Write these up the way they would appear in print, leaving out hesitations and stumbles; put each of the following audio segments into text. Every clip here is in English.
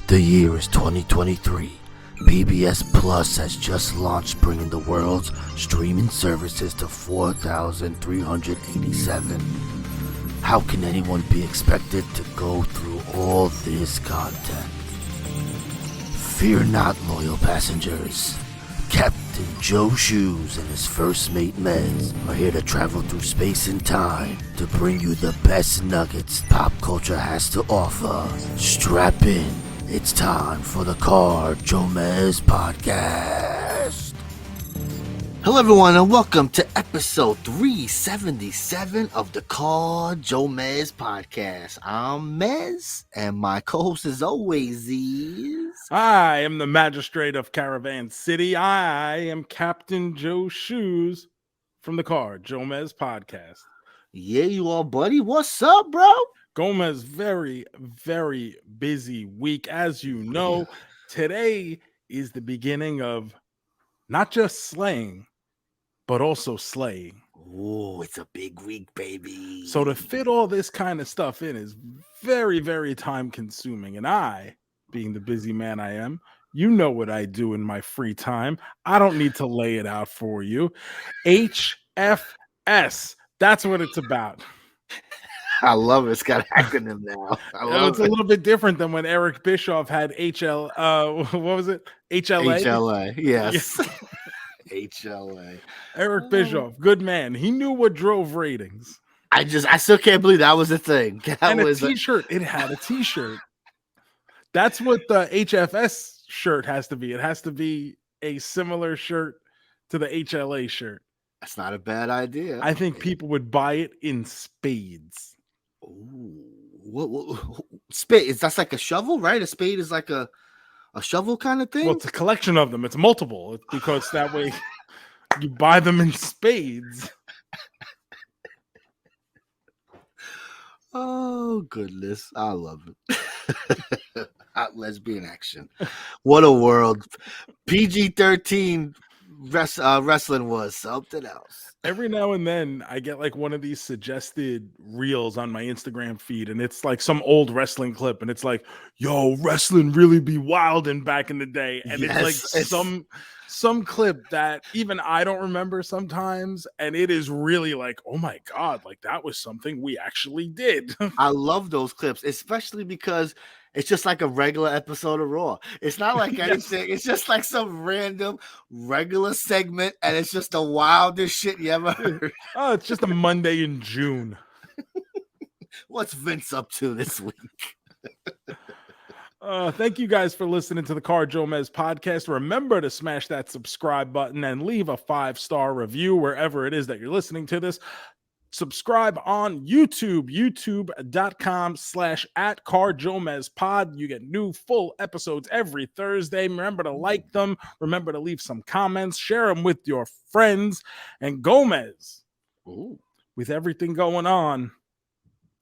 The year is 2023. PBS Plus has just launched, bringing the world's streaming services to 4,387. How can anyone be expected to go through all this content? Fear not, loyal passengers. Captain Joe Shoes and his first mate Mez are here to travel through space and time to bring you the best nuggets pop culture has to offer. Strap in. It's time for the JoeMeZ podcast. Hello everyone and welcome to episode 377 of the JoeMeZ podcast. I'm Mez and my co-host as always is... I am the magistrate of Caravan City. I am Captain Joe Shoes from the JoeMeZ podcast. Yeah, you are, buddy. What's up, bro? Gomez, very, very busy week. As you know, today is the beginning of not just slaying, but also slaying. Oh, it's a big week, baby. So to fit all this kind of stuff in is very, very time consuming. And I, being the busy man I am, you know what I do in my free time. I don't need to lay it out for you. HFS, that's what it's about. I love it. It's got an acronym now. It's a little bit different than when Eric Bischoff had what was it? HLA? HLA, yes. HLA. Eric Bischoff, good man. He knew what drove ratings. I still can't believe that was a thing. And a t-shirt. It had a t-shirt. That's what the HFS shirt has to be. It has to be a similar shirt to the HLA shirt. That's not a bad idea. I think people would buy it in spades. Ooh, what spade? That's like a shovel, right? A spade is like a shovel kind of thing. Well, it's a collection of them. It's multiple because that way you buy them in spades. Oh goodness, I love it. Hot lesbian action. What a world. PG-13 wrestling was something else. Every now and then I get like one of these suggested reels on my Instagram feed, and it's like some old wrestling clip, and it's like, yo, wrestling really be wildin' back in the day. And it's like some clip that even I don't remember sometimes, and it is really like, oh my god, like that was something we actually did. I love those clips, especially because it's just like a regular episode of Raw. It's not like anything. Yes. It's just like some random regular segment, and it's just the wildest shit you ever heard. Oh, it's just a Monday in June. What's Vince up to this week? Thank you guys for listening to the JoeMeZ podcast. Remember to smash that subscribe button and leave a 5-star review wherever it is that you're listening to this. Subscribe on YouTube, youtube.com/@JoeMeZpod. You get new full episodes every Thursday. Remember to like them. Remember to leave some comments. Share them with your friends. And Gomez, with everything going on,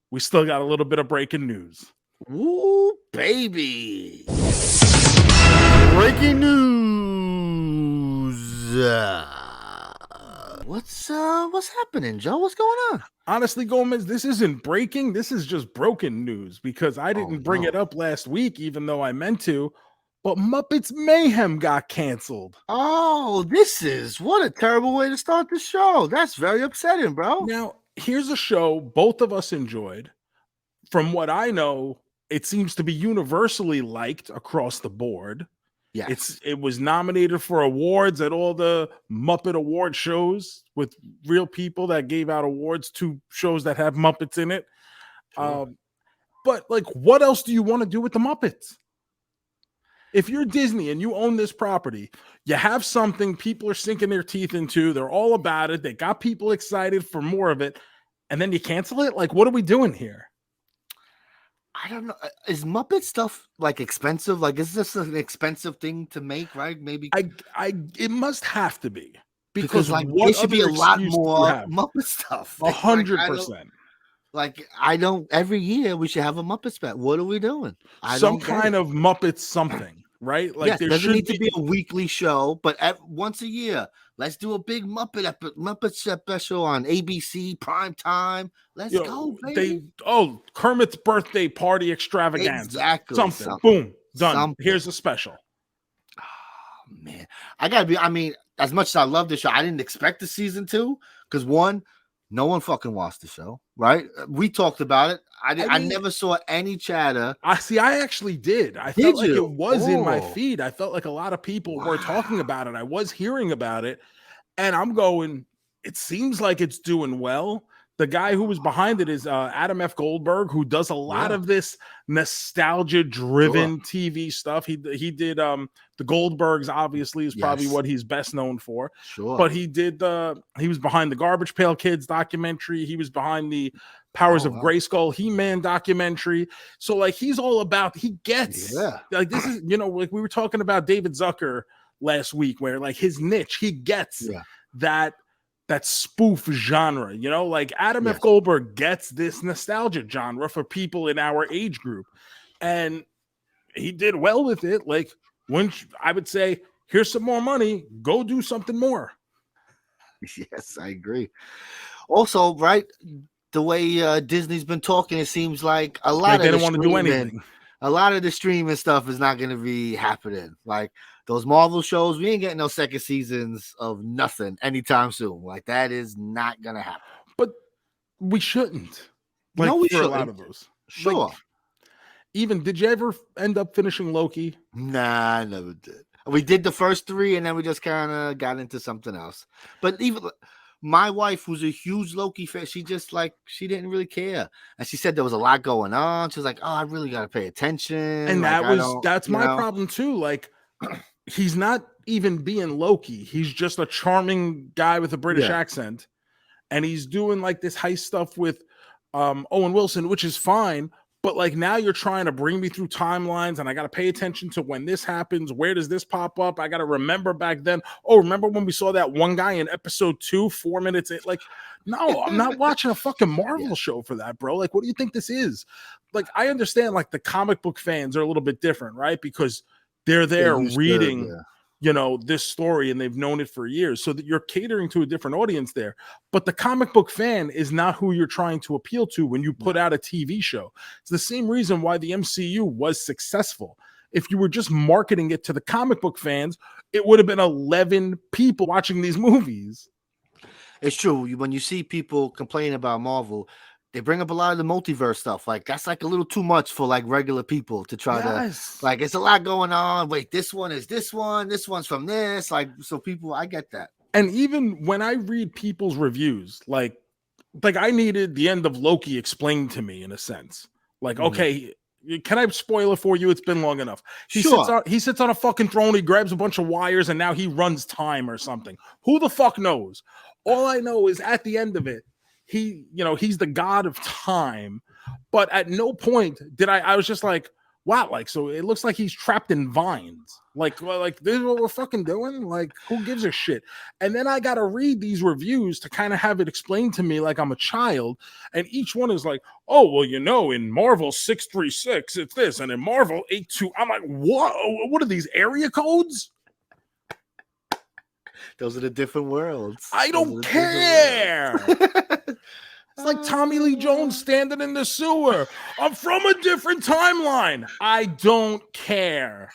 we still got a little bit of breaking news. Ooh, baby. Breaking news. What's happening, Joe? What's going on? Honestly, Gomez, this isn't breaking. This is just broken news because I didn't bring it up last week, even though I meant to. But Muppets Mayhem got canceled. Oh, what a terrible way to start the show. That's very upsetting, bro. Now, here's a show both of us enjoyed. From what I know, it seems to be universally liked across the board. Yes. It was nominated for awards at all the Muppet award shows with real people that gave out awards to shows that have Muppets in it. Sure. But like, what else do you want to do with the Muppets? If you're Disney and you own this property, you have something people are sinking their teeth into. They're all about it. They got people excited for more of it. And then you cancel it? Like, what are we doing here? I don't know. Is Muppet stuff like expensive? Like, is this an expensive thing to make? Right? Maybe. It must have to be because like there should be a lot more Muppet stuff. 100%. Like I don't. Every year we should have a Muppet spec. What are we doing? Some kind of Muppet something, right? Like yes, there doesn't need to be a weekly show, but once a year. Let's do a big Muppet special on ABC prime time. Let's go, baby. Kermit's birthday party extravaganza. Exactly. Something. Boom. Done. Something. Here's the special. Oh, man, I mean, as much as I love the show, I didn't expect the season 2 because one, no one fucking watched the show, right? We talked about it. I never saw any chatter. I actually did. I felt like it was in my feed. I felt like a lot of people were talking about it. I was hearing about it, and I'm going, it seems like it's doing well. The guy who was behind it is Adam F. Goldberg, who does a lot of this nostalgia-driven TV stuff. He did the Goldbergs, obviously, is probably what he's best known for. Sure. But he was behind the Garbage Pail Kids documentary. He was behind the Powers of Grayskull He-Man documentary. So, like, he's all about, he gets, like, this is, like we were talking about David Zucker last week, where, like, his niche, he gets that spoof genre, like Adam F. Goldberg gets this nostalgia genre for people in our age group. And he did well with it. Like, I would say, here's some more money, go do something more. Yes, I agree. Also, right, the way Disney's been talking, it seems like a lot they don't want to do anything. A lot of the streaming stuff is not going to be happening. Like those Marvel shows, we ain't getting no second seasons of nothing anytime soon. Like that is not going to happen. But we shouldn't. Like, no, we shouldn't. A lot of those. Sure. Like, even, did you ever end up finishing Loki? Nah, I never did. We did the first 3, and then we just kind of got into something else. But even my wife, who's a huge Loki fan, she didn't really care. And she said there was a lot going on. She was like, oh, I really got to pay attention. And that's my problem too. Like, he's not even being Loki. He's just a charming guy with a British accent. And he's doing like this heist stuff with Owen Wilson, which is fine. But like now you're trying to bring me through timelines and I got to pay attention to when this happens. Where does this pop up? I got to remember back then. Oh, remember when we saw that one guy in episode 2, 4 minutes in? Like, no, I'm not watching a fucking Marvel show for that, bro. Like, what do you think this is? Like, I understand like the comic book fans are a little bit different, right? Because they're there reading, this story and they've known it for years. So that you're catering to a different audience there. But the comic book fan is not who you're trying to appeal to when you put out a TV show. It's the same reason why the MCU was successful. If you were just marketing it to the comic book fans, it would have been 11 people watching these movies. It's true. When you see people complain about Marvel, they bring up a lot of the multiverse stuff. Like that's like a little too much for like regular people to try to like. It's a lot going on. Wait, this one is this one. This one's from this. Like so, people. I get that. And even when I read people's reviews, like I needed the end of Loki explained to me in a sense. Like, okay, can I spoil it for you? It's been long enough. He sits on a fucking throne. He grabs a bunch of wires, and now he runs time or something. Who the fuck knows? All I know is at the end of it. He's the god of time, but at no point did I was just like, wow, like, so it looks like he's trapped in vines. Like this is what we're fucking doing? Like, who gives a shit? And then I got to read these reviews to kind of have it explained to me like I'm a child. And each one is like, oh, well, in Marvel 636, it's this. And in Marvel 82, I'm like, what are these area codes? Those are the different worlds. I don't care. It's like Tommy Lee Jones standing in the sewer. I'm from a different timeline. I don't care.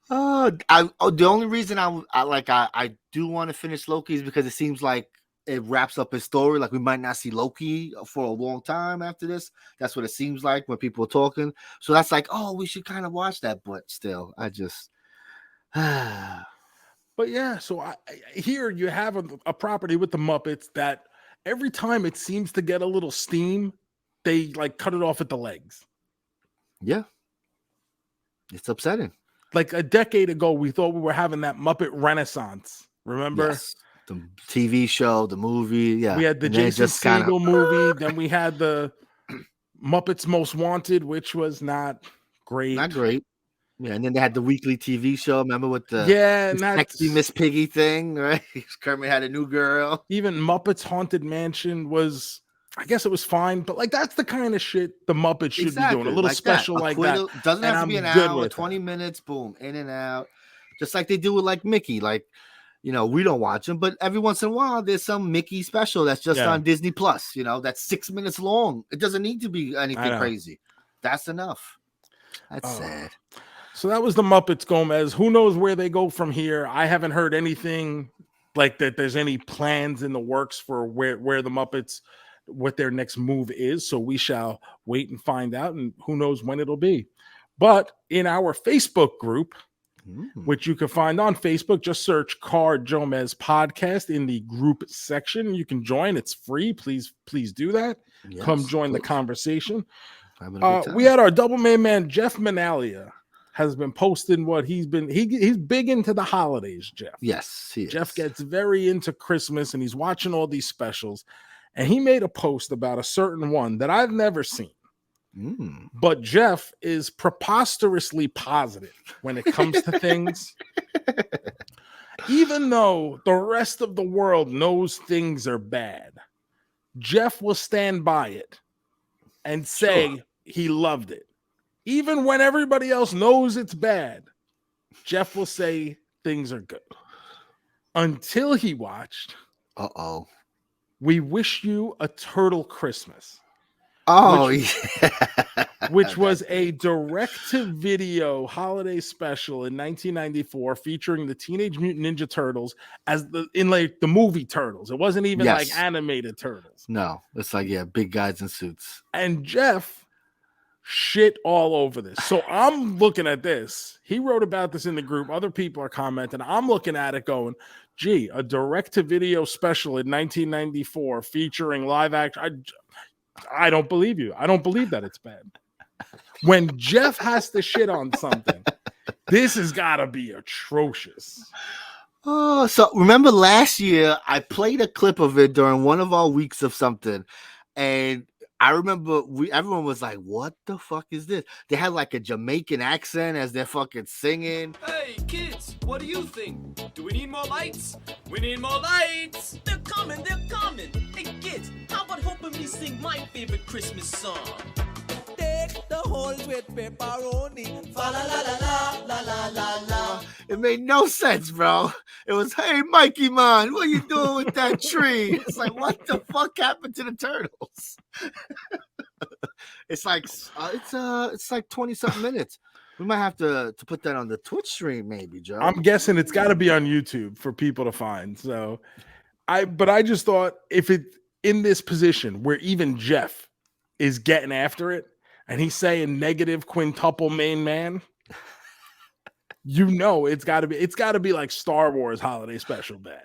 The only reason I do want to finish Loki is because it seems like it wraps up his story. Like we might not see Loki for a long time after this. That's what it seems like when people are talking. So that's like, oh, we should kind of watch that. But still, I just. But yeah, so here you have a property with the Muppets that every time it seems to get a little steam, they like cut it off at the legs. Yeah. It's upsetting. Like a decade ago, we thought we were having that Muppet Renaissance. Remember? Yes. The TV show, the movie. Yeah. We had the Jason Segel movie. Then we had the Muppets Most Wanted, which was not great. Not great. Yeah, and then they had the weekly TV show. Remember with the sexy Miss Piggy thing, right? Kermit had a new girl. Even Muppets Haunted Mansion was, I guess it was fine, but like that's the kind of shit the Muppets should be doing. A little like special like that. Doesn't have to be an hour, 20 minutes, boom, in and out. Just like they do with like Mickey. Like, we don't watch them, but every once in a while there's some Mickey special that's just on Disney Plus, that's 6 minutes long. It doesn't need to be anything crazy. That's enough. That's sad. So that was the Muppets, Gomez. Who knows where they go from here? I haven't heard anything like that. There's any plans in the works for where the Muppets, what their next move is. So we shall wait and find out, and who knows when it'll be. But in our Facebook group, which you can find on Facebook, just search Card JoeMeZ Podcast in the group section. You can join. It's free. Please do that. Yes, come join the conversation. We had our double main man, Jeff Manalia, has been posting what he's big into the holidays, Jeff. Yes, he is. Jeff gets very into Christmas, and he's watching all these specials. And he made a post about a certain one that I've never seen. But Jeff is preposterously positive when it comes to things. Even though the rest of the world knows things are bad, Jeff will stand by it and say he loved it. Even when everybody else knows it's bad, Jeff will say things are good. Until he watched We Wish You a Turtle Christmas. Which was a direct-to-video holiday special in 1994 featuring the Teenage Mutant Ninja Turtles as the movie Turtles. It wasn't even like animated Turtles. No, it's like big guys in suits. And Jeff shit all over this. So I'm looking at this. He wrote about this in the group. Other people are commenting. I'm looking at it going, gee, a direct-to-video special in 1994 featuring live action. I don't believe you. I don't believe that it's bad. When Jeff has to shit on something, this has got to be atrocious. Oh, so remember last year I played a clip of it during one of our weeks of something, and I remember everyone was like, "What the fuck is this?" They had like a Jamaican accent as they're fucking singing. Hey kids, what do you think? Do we need more lights? We need more lights. They're coming, they're coming. Hey kids, how about helping me sing my favorite Christmas song? Take the holes with pepperoni. Fa la la la la la la la. It made no sense, bro. It was, "Hey Mikey man, what are you doing with that tree?" It's like, what the fuck happened to the turtles? It's like 20-something minutes. We might have to put that on the Twitch stream, maybe, Joe. I'm guessing it's got to be on YouTube for people to find. So, I just thought if it in this position where even Jeff is getting after it and he's saying negative quintuple main man, it's got to be like Star Wars holiday special bad.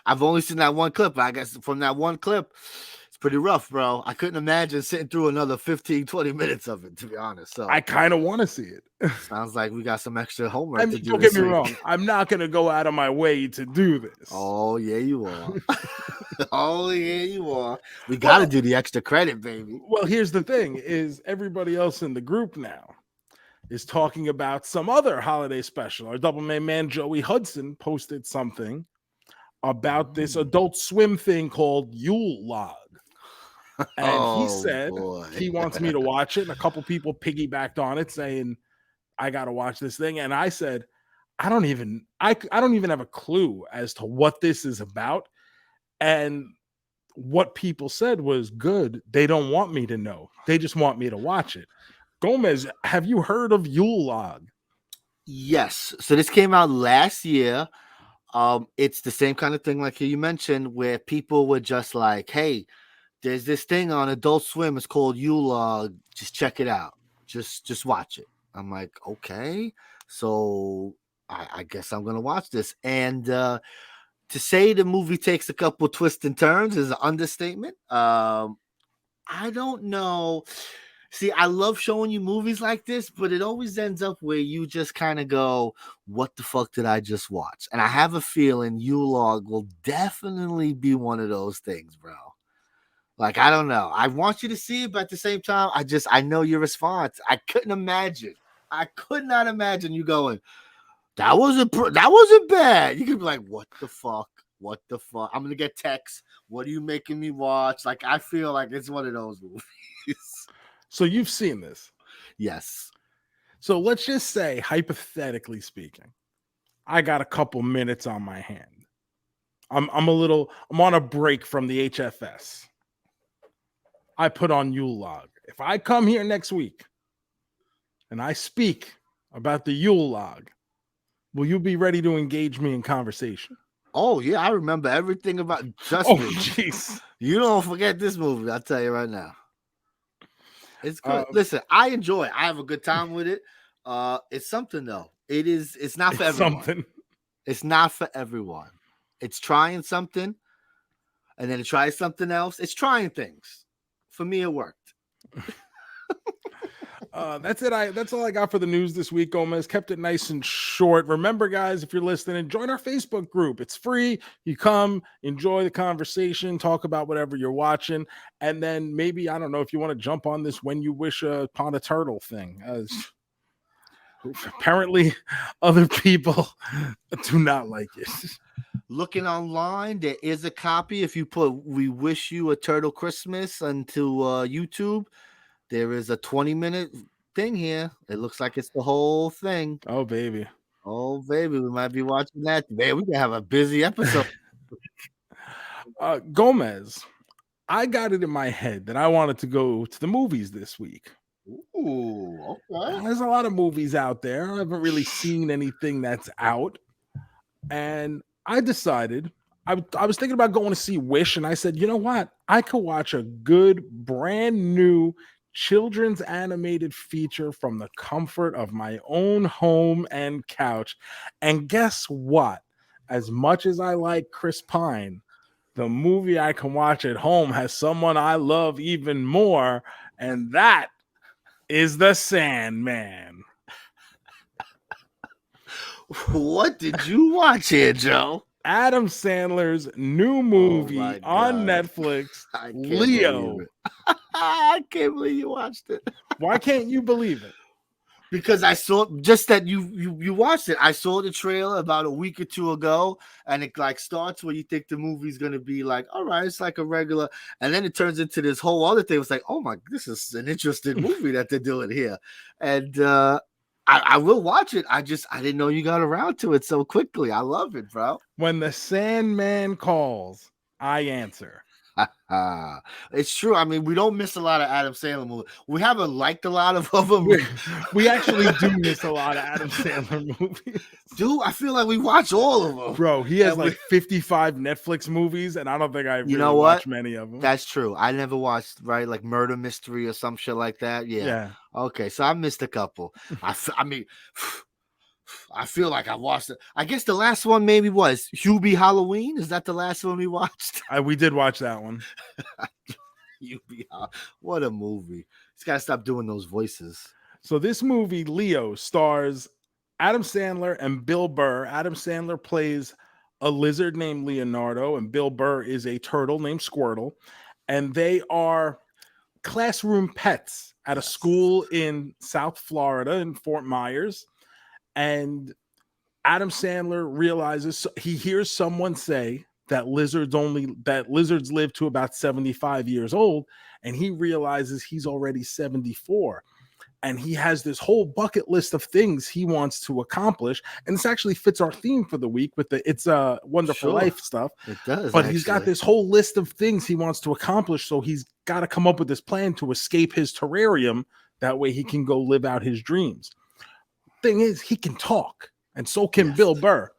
I've only seen that one clip. I guess from that one clip, it's pretty rough, bro. I couldn't imagine sitting through another 15-20 minutes of it, to be honest. So I kind of want to see it. Sounds like we got some extra homework to do. Don't get me wrong. I'm not going to go out of my way to do this. Oh, yeah, you are. Oh, yeah, you are. We got to do the extra credit, baby. Well, here's the thing is everybody else in the group now is talking about some other holiday special. Our double main man, Joey Hudson, posted something about this Adult Swim thing called Yule Log. And he said he wants me to watch it. And a couple people piggybacked on it saying, I got to watch this thing. And I said, I don't even have a clue as to what this is about. And what people said was good. They don't want me to know. They just want me to watch it. Gomez, have you heard of Yule Log? Yes. So this came out last year. It's the same kind of thing like you mentioned where people were just like, hey, there's this thing on Adult Swim. It's called Yule Log. Just check it out. Just watch it. I'm like, okay. So I guess I'm going to watch this. And to say the movie takes a couple twists and turns is an understatement. I don't know. See, I love showing you movies like this, but it always ends up where you just kind of go, what the fuck did I just watch? And I have a feeling Yule Log will definitely be one of those things, bro. Like, I don't know. I want you to see it, but at the same time, I know your response. I could not imagine you going, that wasn't bad. You could be like, what the fuck? What the fuck? I'm going to get texts. What are you making me watch? Like, I feel like it's one of those movies. So you've seen this? Yes. So let's just say, hypothetically speaking, I got a couple minutes on my hand. I'm on a break from the HFS. I put on Yule Log. If I come here next week and I speak about the Yule Log, will you be ready to engage me in conversation? Oh yeah, I remember everything about. Trust Oh, me, jeez. you don't forget this movie. I'll tell you right now. It's good. Um, Listen, I enjoy it. I have a good time with it. It's something though. It's not for It's everyone. something. It's not for everyone. It's trying something, and then it tries something else. It's trying things. For me, it worked. That's it. That's all I got for the news this week. JoeMeZ kept it nice and short. Remember, guys, if you're listening, join our Facebook group. It's free. You come, enjoy the conversation, talk about whatever you're watching, and then maybe, I don't know, if you want to jump on this When You Wish Upon a Turtle thing. Apparently, other people do not like it. Looking online, there is a copy. If you put "We Wish You a Turtle Christmas" onto YouTube, there is a 20-minute thing here. It looks like it's the whole thing. Oh, baby. Oh, baby. We might be watching that. Man, we can have a busy episode. JoeMeZ, I got it in my head that I wanted to go to the movies this week. Ooh, okay. There's a lot of movies out there. I haven't really seen anything that's out. And I decided, I was thinking about going to see Wish, and I said, you know what? I could watch a good, brand new children's animated feature from the comfort of my own home and couch. And guess what? As much as I like Chris Pine, the movie I can watch at home has someone I love even more, and that is The Sandman. What did you watch here, Joe? Adam Sandler's new movie on Netflix, Leo. I can't believe you watched it. Why can't you believe it? Because I saw just that you watched it. I saw the trailer about a week or two ago, and it like starts where you think the movie's gonna be like, all right, it's like a regular, and then it turns into this whole other thing. It's like, oh my, this is an interesting movie that they're doing here, and I will watch it. I didn't know you got around to it so quickly. I love it, bro. When the Sandman calls, I answer. It's true. I mean, we don't miss a lot of Adam Sandler movies. We haven't liked a lot of them. We actually do miss a lot of Adam Sandler movies. Dude, I feel like we watch all of them. Bro, he has like 55 Netflix movies, and I don't think I really watched many of them. That's true. I never watched, right? Like Murder Mystery or some shit like that. Yeah. Okay, so I missed a couple. I mean, I feel like I watched it. I guess the last one maybe was Hubie Halloween. Is that the last one we watched? We did watch that one. What a movie. He's got to stop doing those voices. So this movie, Leo, stars Adam Sandler and Bill Burr. Adam Sandler plays a lizard named Leonardo, and Bill Burr is a turtle named Squirtle. And they are classroom pets at a school in South Florida in Fort Myers. And Adam Sandler realizes, he hears someone say that lizards live to about 75 years old, and he realizes he's already 74. And he has this whole bucket list of things he wants to accomplish. And this actually fits our theme for the week with the It's a Wonderful Life stuff. It does. But he's got this whole list of things he wants to accomplish. So he's got to come up with this plan to escape his terrarium. That way he can go live out his dreams. Thing is, he can talk, and so can Bill Burr.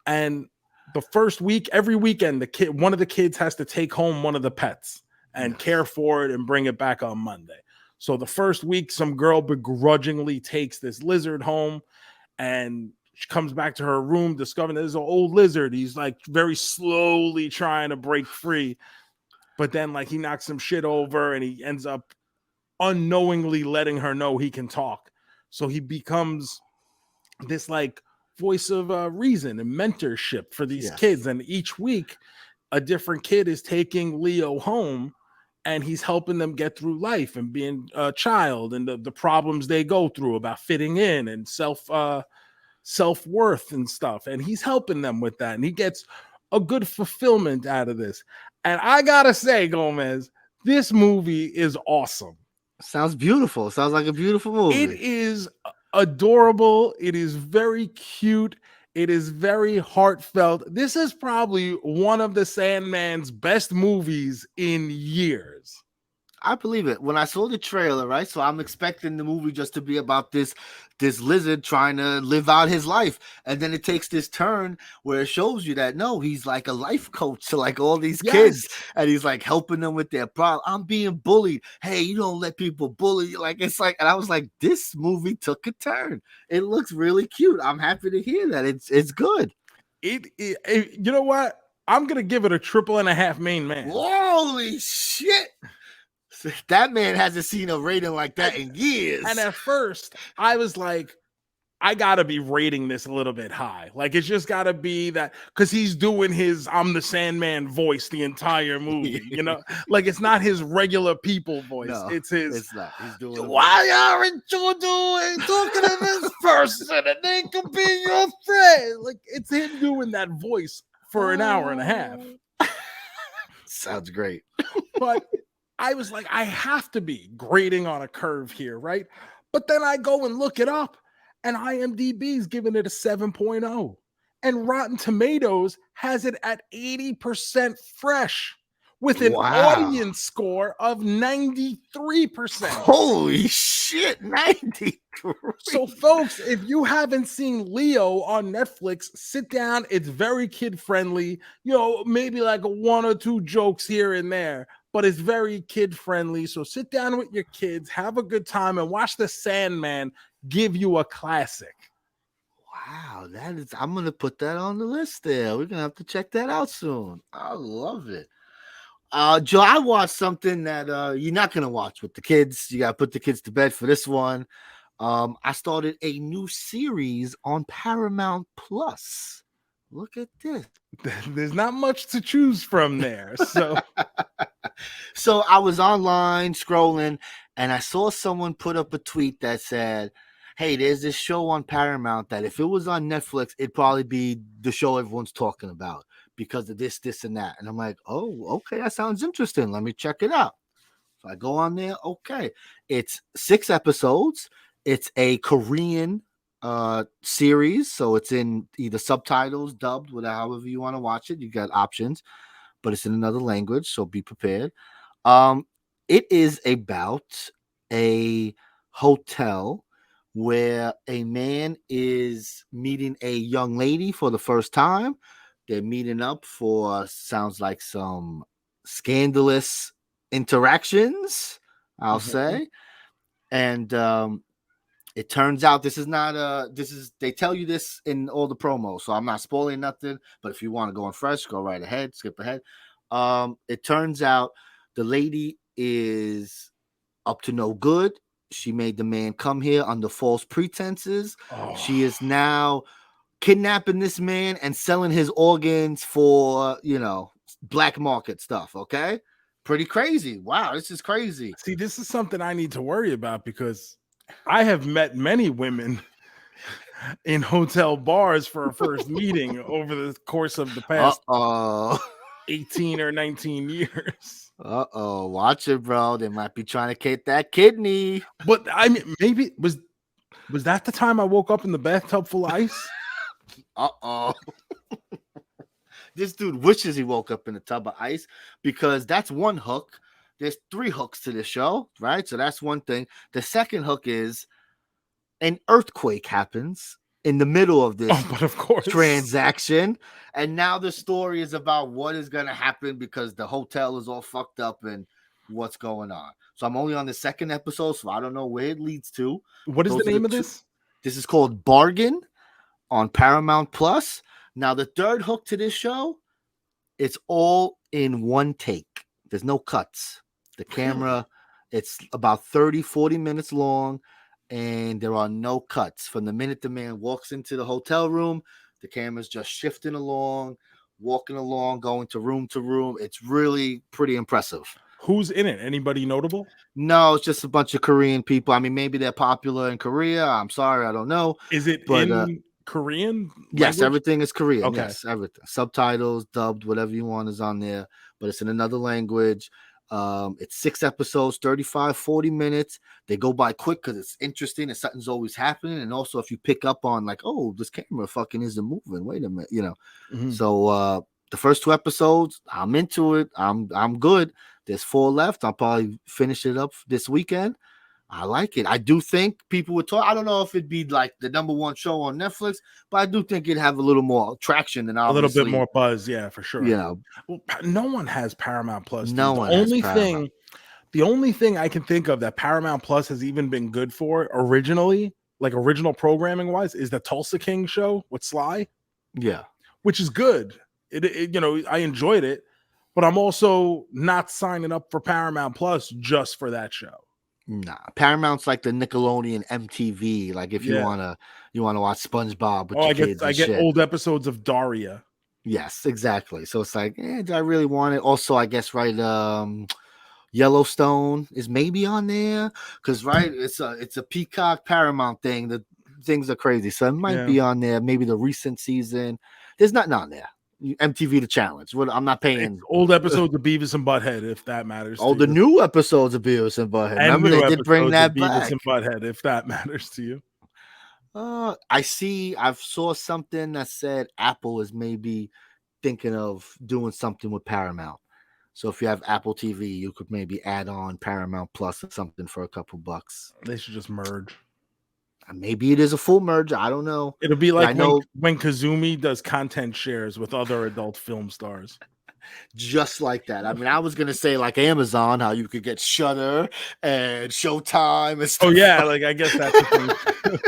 And the first week, every weekend, one of the kids has to take home one of the pets and care for it and bring it back on Monday. So the first week, some girl begrudgingly takes this lizard home, and she comes back to her room, discovering there's an old lizard. He's like very slowly trying to break free, but then like he knocks some shit over, and he ends up unknowingly letting her know he can talk. So he becomes this like voice of reason and mentorship for these kids. And each week, a different kid is taking Leo home, and he's helping them get through life and being a child, and the problems they go through about fitting in and self-worth and stuff. And he's helping them with that. And he gets a good fulfillment out of this. And I gotta say, JoeMeZ, this movie is awesome. Sounds beautiful. Sounds like a beautiful movie. It is adorable. It is very cute. It is very heartfelt. This is probably one of the Sandman's best movies in years. I believe it. When I saw the trailer, right? So I'm expecting the movie just to be about this lizard trying to live out his life. And then it takes this turn where it shows you that no, he's like a life coach to like all these kids. And he's like helping them with their problem. I'm being bullied. Hey, you don't let people bully you. Like it's like, and I was like, this movie took a turn. It looks really cute. I'm happy to hear that. It's good. You know what? I'm gonna give it a 3.5 main man. Holy shit. That man hasn't seen a rating like that in years. And at first, I was like, I gotta be rating this a little bit high. Like it's just gotta be that because he's doing his "I'm the Sandman" voice the entire movie. You know, like it's not his regular people voice. No, it's his. It's not. He's doing. Why aren't you talking to this person and they could be your friend? Like it's him doing that voice for an hour and a half. Sounds great. But I was like, I have to be grading on a curve here, right? But then I go and look it up, and IMDb's giving it a 7.0. And Rotten Tomatoes has it at 80% fresh with an audience score of 93%. Holy shit, 93. So, folks, if you haven't seen Leo on Netflix, sit down. It's very kid-friendly. You know, maybe like 1 or 2 jokes here and there, but it's very kid-friendly. So sit down with your kids, have a good time, and watch The Sandman give you a classic. Wow, I'm going to put that on the list there. We're going to have to check that out soon. I love it. Joe, I watched something that you're not going to watch with the kids. You got to put the kids to bed for this one. I started a new series on Paramount Plus. Look at this. There's not much to choose from there. So I was online scrolling and I saw someone put up a tweet that said, hey, there's this show on Paramount that if it was on Netflix, it'd probably be the show everyone's talking about because of this, and that. And I'm like, oh, okay, that sounds interesting. Let me check it out. So I go on there. Okay. It's 6 episodes. It's a Korean series. So it's in either subtitles, dubbed, whatever, however you want to watch it. You got options, but it's in another language. So be prepared. It is about a hotel where a man is meeting a young lady for the first time. They're meeting up for, sounds like, some scandalous interactions, I'll say. And it turns out they tell you this in all the promos, so I'm not spoiling nothing, but if you want to go on fresh, go right ahead, skip ahead. It turns out the lady is up to no good. She made the man come here under false pretenses. She is now kidnapping this man and selling his organs for, black market stuff. Okay. Pretty crazy. Wow. This is crazy. See, this is something I need to worry about because I have met many women in hotel bars for a first meeting over the course of the past 18 or 19 years. Watch it, bro. They might be trying to get that kidney. But I mean, maybe was that the time I woke up in the bathtub full of ice? This dude wishes he woke up in a tub of ice because that's one hook. There's 3 hooks to the show, right? So that's one thing. The second hook is an earthquake happens in the middle of this but of course. transaction. And now the story is about what is going to happen because the hotel is all fucked up and what's going on. So I'm only on the 2nd episode, so I don't know where it leads to. What is the name of this? This is called Bargain on Paramount Plus. Now, the 3rd hook to this show, it's all in one take. There's no cuts. The camera, it's about 30, 40 minutes long, and there are no cuts. From the minute the man walks into the hotel room, the camera's just shifting along, walking along, going to room. It's really pretty impressive. Who's in it? Anybody notable? No, it's just a bunch of Korean people. I mean, maybe they're popular in Korea. I'm sorry, I don't know. Is it in Korean? Yes, language? everything is Korean. Okay. Yes, everything. Subtitles, dubbed, whatever you want is on there, but it's in another language. It's 6 episodes, 35, 40 minutes. They go by quick because it's interesting and something's always happening. And also if you pick up on like, oh, this camera fucking isn't moving. Wait a minute, So the first 2 episodes, I'm into it. I'm good. There's 4 left. I'll probably finish it up this weekend. I like it. I do think people would talk. I don't know if it'd be like the #1 show on Netflix, but I do think it'd have a little more traction than a little bit more buzz. Yeah, for sure. Yeah. Well, no one has Paramount Plus. No one has Paramount. The only thing I can think of that Paramount Plus has even been good for originally, like original programming wise, is the Tulsa King show with Sly. Yeah. Which is good. It you know, I enjoyed it, but I'm also not signing up for Paramount Plus just for that show. Nah, Paramount's like the Nickelodeon MTV. Like if you wanna watch SpongeBob with your kids. I get old episodes of Daria. Yes, exactly. So it's like, do I really want it? Also, I guess Yellowstone is maybe on there because it's a Peacock Paramount thing. The things are crazy, so it might be on there. Maybe the recent season. There's nothing on there. MTV The Challenge. I'm not paying. It's old episodes of Beavis and Butthead, if that matters. Oh, the new episodes of Beavis and Butthead. Remember they did bring that back. Beavis and Butthead, if that matters to you. I've saw something that said Apple is maybe thinking of doing something with Paramount. So if you have Apple TV, you could maybe add on Paramount Plus or something for a couple bucks. They should just merge. Maybe it is a full merger. I don't know. It'll be like when Kazumi does content shares with other adult film stars. Just like that. I mean, I was gonna say like Amazon, how you could get Shudder and Showtime and stuff. Oh yeah, like I guess that's the thing.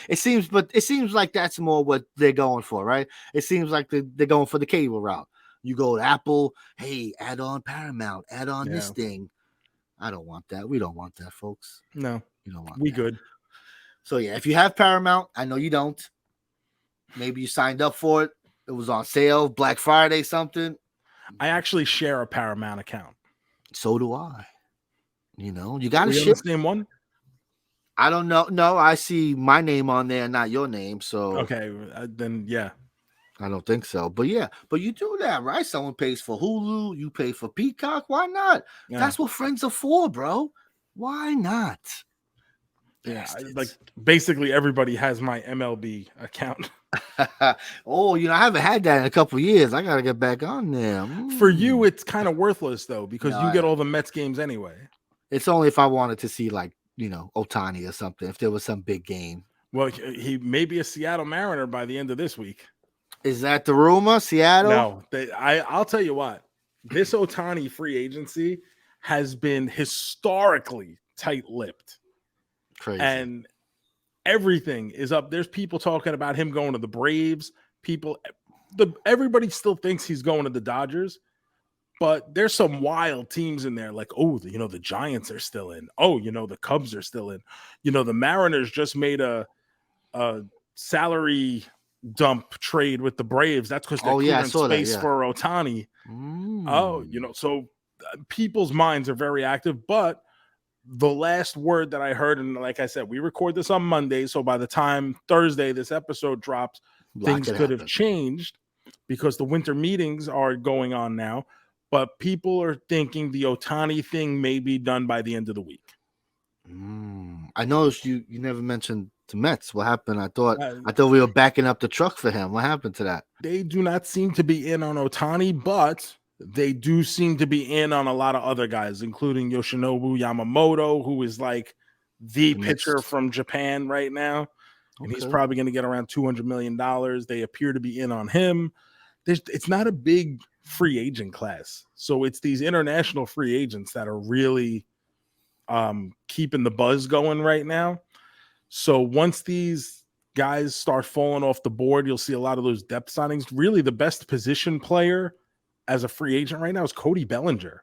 It seems like that's more what they're going for, right? It seems like they're going for the cable route. You go to Apple, hey, add on Paramount, add on this thing. I don't want that. We don't want that, folks. No, you don't want. We that. good. So yeah, if you have Paramount, I know you don't. Maybe you signed up for it. It was on sale, Black Friday, something. I actually share a Paramount account. So do I. You know, you got to share the same one. I don't know. No, I see my name on there, not your name. So okay, then yeah. I don't think so. But yeah, but you do that, right? Someone pays for Hulu, you pay for Peacock. Why not? Yeah. That's what friends are for, bro. Why not? Yeah, like basically everybody has my MLB account. Oh, you know, I haven't had that in a couple of years. I gotta get back on there. For you, it's kind of worthless though, because you get all the Mets games anyway. It's only if I wanted to see like, you know, Ohtani or something, if there was some big game. Well, he may be a Seattle Mariner by the end of this week. Is that the rumor? Seattle? No, I'll tell you what, this Ohtani free agency has been historically tight-lipped. Crazy. And everything is up. There's people talking about him going to the Braves. Everybody still thinks he's going to the Dodgers, but there's some wild teams in there. Like, the Giants are still in. The Cubs are still in. The Mariners just made a salary dump trade with the Braves. That's because they're clearing space for Ohtani. So people's minds are very active, but the last word that I heard, and like I said, we record this on Monday, so by the time Thursday this episode drops, things could have changed because the winter meetings are going on now, but people are thinking the Ohtani thing may be done by the end of the week. I noticed you never mentioned the Mets. What happened? I thought we were backing up the truck for him. What happened to that? They do not seem to be in on Ohtani, but they do seem to be in on a lot of other guys, including Yoshinobu Yamamoto, who is like the pitcher from Japan right now. And he's probably going to get around $200 million. They appear to be in on him. It's not a big free agent class. So it's these international free agents that are really keeping the buzz going right now. So once these guys start falling off the board, you'll see a lot of those depth signings. Really, the best position player as a free agent right now is Cody Bellinger,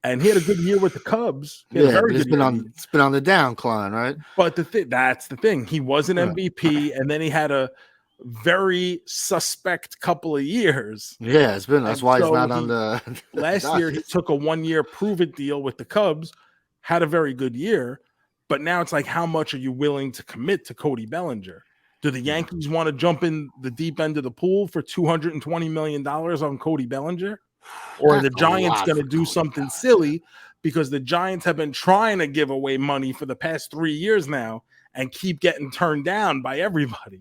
and he had a good year with the Cubs. It's been on the downcline, right? But that's the thing. He was an MVP, and then he had a very suspect couple of years. Yeah, it's been. That's why he's not on the. Last year, he took a 1-year prove-it deal with the Cubs, had a very good year, but now it's like, how much are you willing to commit to Cody Bellinger? Do the Yankees want to jump in the deep end of the pool for $220 million on Cody Bellinger? Or are the Giants going to do something silly because the Giants have been trying to give away money for the past 3 years now and keep getting turned down by everybody?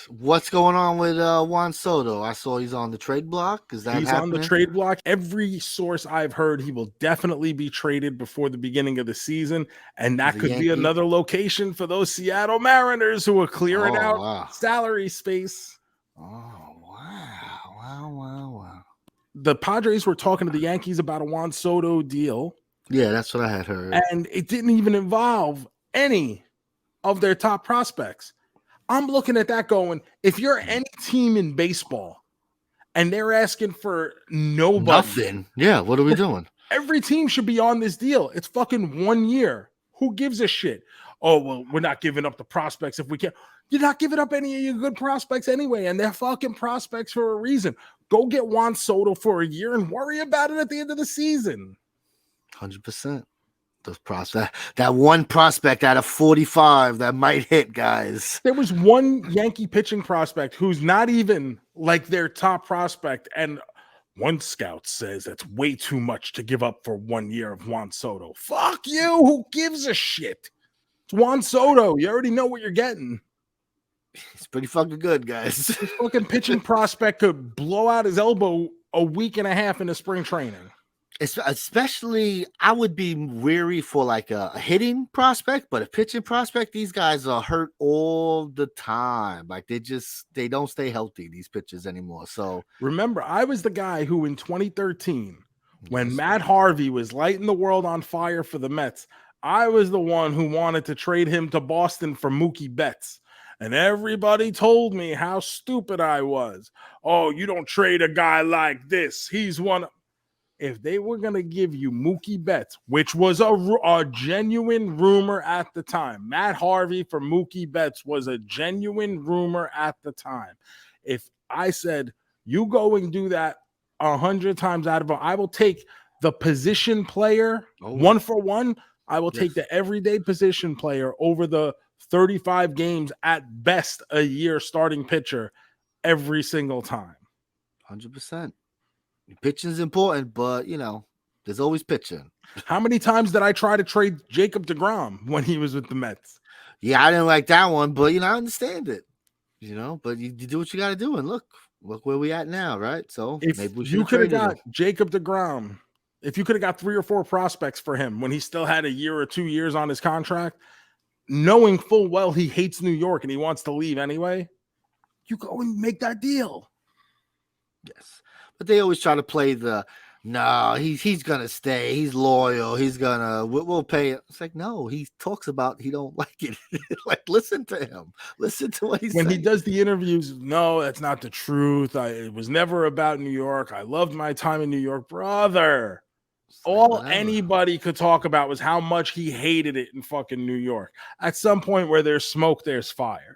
What's going on with Juan Soto? I saw he's on the trade block. Is that He's happening? on the trade block. Every source I've heard, he will definitely be traded before the beginning of the season. And that He's a could be Yankee? another location for those Seattle Mariners who are clearing out Wow. salary space. Oh, wow. The Padres were talking to the Yankees about a Juan Soto deal, Yeah, that's what I had heard. and it didn't even involve any of their top prospects. I'm looking at that going, if you're any team in baseball and they're asking for nobody, Nothing. Yeah, what are we doing? every team should be on this deal. It's fucking 1 year. Who gives a shit? Oh, well, we're not giving up the prospects if we can't. You're not giving up any of your good prospects anyway, and they're fucking prospects for a reason. Go get Juan Soto for a year and worry about it at the end of the season. 100%. Those prospects, that one prospect out of 45 that might hit, guys. There was one Yankee pitching prospect who's not even like their top prospect, and one scout says that's way too much to give up for 1 year of Juan Soto. Fuck you. Who gives a shit? It's Juan Soto. You already know what you're getting. It's pretty fucking good, guys. This fucking pitching prospect could blow out his elbow a week and a half into spring training. Especially, I would be weary for like a hitting prospect, but a pitching prospect, these guys are hurt all the time. Like they don't stay healthy, these pitchers anymore. So remember, I was the guy who in 2013, when Matt Harvey was lighting the world on fire for the Mets, I was the one who wanted to trade him to Boston for Mookie Betts. And everybody told me how stupid I was. Oh, you don't trade a guy like this. He's one. If they were going to give you Mookie Betts, which was a genuine rumor at the time, Matt Harvey for Mookie Betts was a genuine rumor at the time. If I said, you go and do that 100 times out of it, I will take the position player one for one. I will take the everyday position player over the 35 games at best a year starting pitcher every single time. 100%. Pitching is important, but there's always pitching. How many times did I try to trade Jacob DeGrom when he was with the Mets? Yeah, I didn't like that one, but I understand it. But you do what you got to do, and look where we at now, right? So if maybe we you could have got Jacob DeGrom, if you could have got 3 or 4 prospects for him when he still had a year or 2 years on his contract, knowing full well he hates New York and he wants to leave anyway, you go and make that deal. Yes. But they always try to play he's gonna stay, he's loyal, we'll pay it. It's like, no, he talks about he don't like it. Like, listen to him, listen to what he's saying. When he does the interviews, no, that's not the truth. It was never about New York. I loved my time in New York, brother. All anybody could talk about was how much he hated it in fucking New York. At some point where there's smoke, there's fire.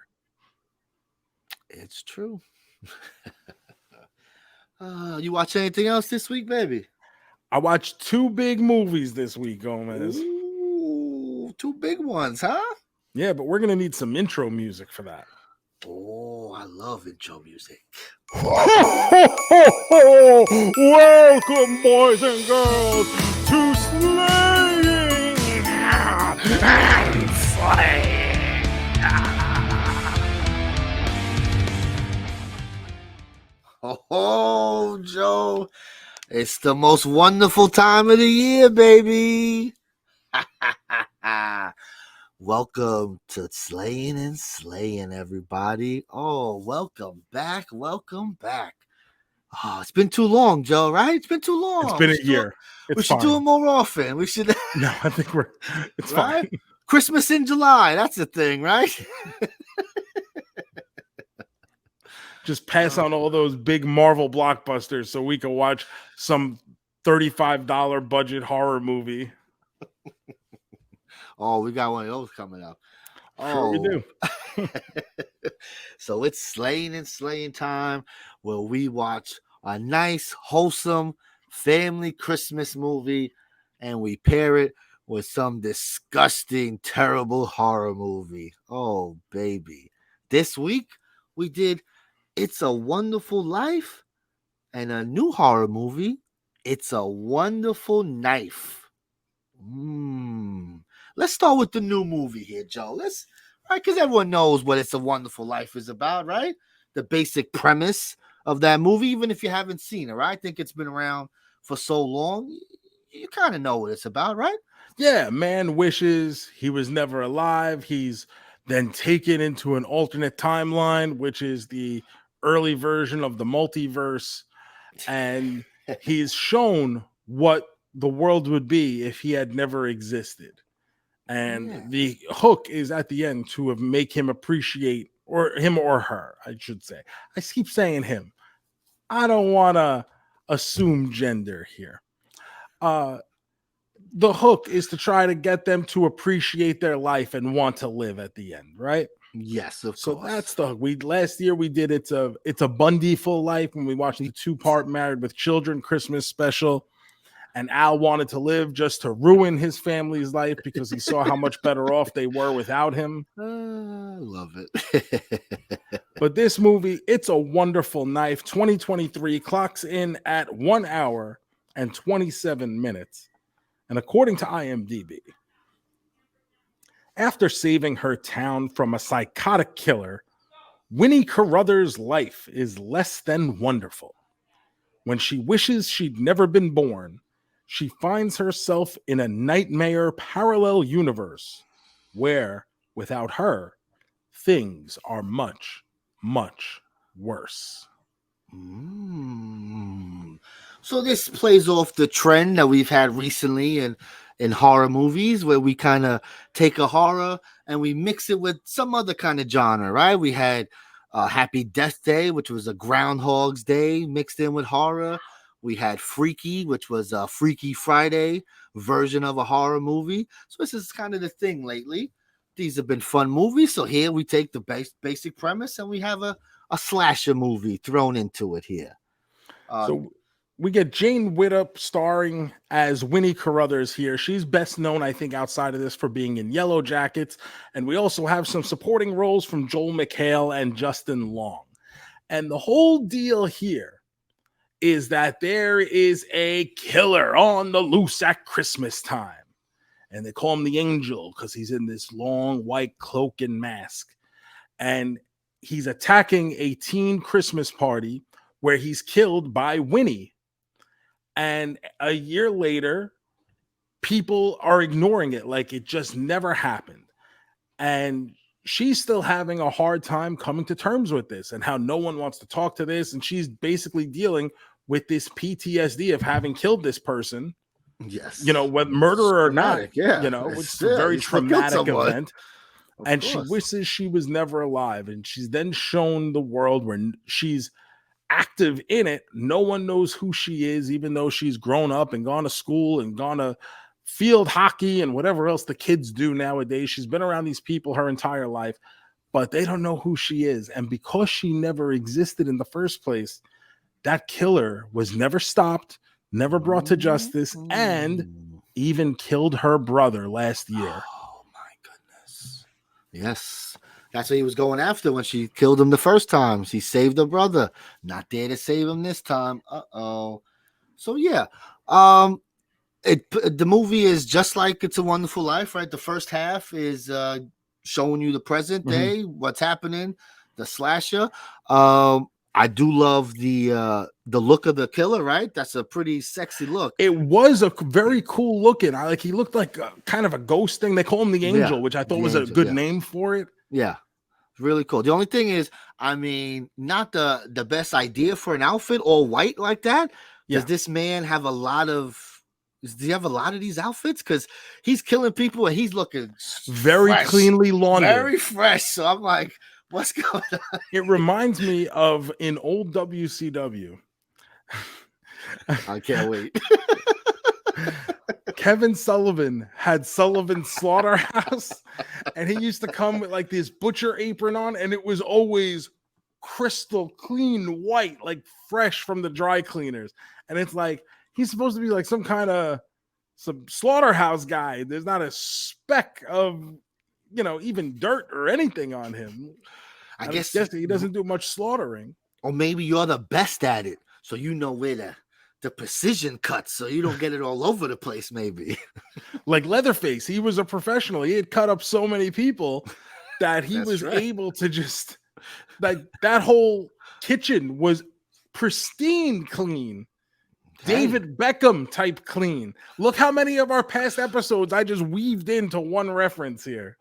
It's true. You watch anything else this week, baby? I watched 2 big movies this week, Gomez. Ooh, 2 big ones, huh? Yeah, but we're going to need some intro music for that. Oh, I love intro music. Welcome, boys and girls, to Sleighing Slaying. Oh, Joe, it's the most wonderful time of the year, baby. Welcome to Slaying and Slaying, everybody. Oh, welcome back. Welcome back. Oh, it's been too long, Joe, right? It's been too long. It's been a year. We should do it more often. We should. No, I think it's right? fine. Christmas in July. That's the thing, right? Just pass on all those big Marvel blockbusters so we can watch some $35 budget horror movie. Oh, we got one of those coming up. Sure we do. So it's Slaying and Slaying time, where we watch a nice, wholesome family Christmas movie and we pair it with some disgusting, terrible horror movie. Oh, baby. This week we did It's a Wonderful Life and a new horror movie, It's a Wonderful Knife. Let's start with the new movie here, Joe. right? Because everyone knows what It's a Wonderful Life is about, right? The basic premise of that movie, even if you haven't seen it, right? I think it's been around for so long, you kind of know what it's about, right? Yeah, man wishes he was never alive. He's then taken into an alternate timeline, which is the early version of the multiverse. And he's shown what the world would be if he had never existed. And the hook is at the end to make him appreciate, or him or her, I should say. I keep saying him. I don't want to assume gender here. The hook is to try to get them to appreciate their life and want to live at the end, right? Yes, of So course. that's the hook. Last year we did It's a Bundy Full Life when we watched the 2-part Married with Children Christmas special. And Al wanted to live just to ruin his family's life because he saw how much better off they were without him. I love it. But this movie, It's a Wonderful Knife, 2023, clocks in at 1 hour and 27 minutes. And according to IMDb, after saving her town from a psychotic killer, Winnie Carruthers' life is less than wonderful. When she wishes she'd never been born, she finds herself in a nightmare parallel universe where, without her, things are much, much worse. So this plays off the trend that we've had recently in horror movies, where we kind of take a horror and we mix it with some other kind of genre, right? We had Happy Death Day, which was a Groundhog's Day mixed in with horror. We had Freaky, which was a Freaky Friday version of a horror movie. So this is kind of the thing lately. These have been fun movies. So here we take the basic premise and we have a slasher movie thrown into it here. So we get Jane Widdop starring as Winnie Carruthers here. She's best known, I think, outside of this for being in Yellow Jackets. And we also have some supporting roles from Joel McHale and Justin Long. And the whole deal here is that there is a killer on the loose at Christmas time. And they call him the Angel because he's in this long white cloak and mask. And he's attacking a teen Christmas party where he's killed by Winnie. And a year later, people are ignoring it like it just never happened. And she's still having a hard time coming to terms with this and how no one wants to talk to this. And she's basically dealing with this PTSD of having killed this person. Yes. You know, whether murder or not, yeah. you know, it's a very traumatic event. And course. she wishes she was never alive. And she's then shown the world where she's active in it. No one knows who she is, even though she's grown up and gone to school and gone to field hockey and whatever else the kids do nowadays. She's been around these people her entire life, but they don't know who she is. And because she never existed in the first place, that killer was never stopped, never brought to justice, and even killed her brother last year. Oh my goodness. Yes. That's what he was going after when she killed him the first time. She saved her brother. Not there to save him this time. Uh-oh. So yeah. The movie is just like It's a Wonderful Life, right? The first half is showing you the present day, what's happening, the slasher. I do love the look of the killer, right? That's a pretty sexy look. It was a very cool looking. He looked like kind of a ghost thing. They call him the Angel, which I thought was a good name for it. Yeah, really cool. The only thing is, I mean, not the best idea for an outfit all white like that. Does this man have a lot of? Does he have a lot of these outfits? Because he's killing people and he's looking very fresh, cleanly laundered, very fresh. So I'm like, what's going on? It reminds me of in old WCW. I can't wait. Kevin Sullivan had Sullivan's Slaughterhouse, and he used to come with like this butcher apron on, and it was always crystal clean white, like fresh from the dry cleaners. And it's like he's supposed to be like some slaughterhouse guy. There's not a speck of, even dirt or anything on him. I guess he doesn't do much slaughtering. Or maybe you're the best at it, so you know where the precision cuts, so you don't get it all over the place. Maybe like Leatherface, he was a professional. He had cut up so many people that he That's was right. able to just like that whole kitchen was pristine clean. David Beckham type clean. Look how many of our past episodes I just weaved into one reference here.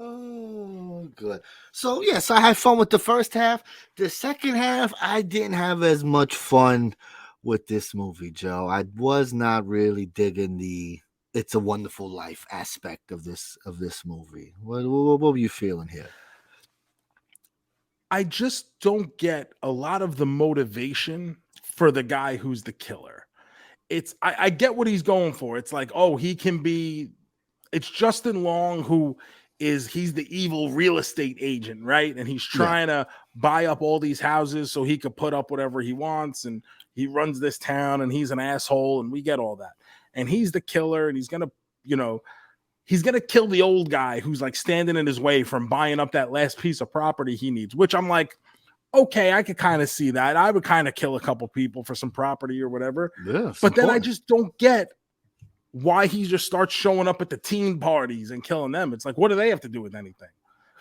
Oh, good. So, yes, I had fun with the first half. The second half, I didn't have as much fun with this movie, Joe. I was not really digging the "It's a Wonderful Life" aspect of this movie. What were you feeling here? I just don't get a lot of the motivation for the guy who's the killer. I get what he's going for. It's like, oh, he can be. It's Justin Long he's the evil real estate agent, right? And he's trying to buy up all these houses so he could put up whatever he wants. And he runs this town and he's an asshole. And we get all that. And he's the killer and he's going to kill the old guy who's like standing in his way from buying up that last piece of property he needs, which I'm like, okay, I could kind of see that. I would kind of kill a couple people for some property or whatever. Yeah, but then I just don't get why he just starts showing up at the teen parties and killing them. It's like, what do they have to do with anything?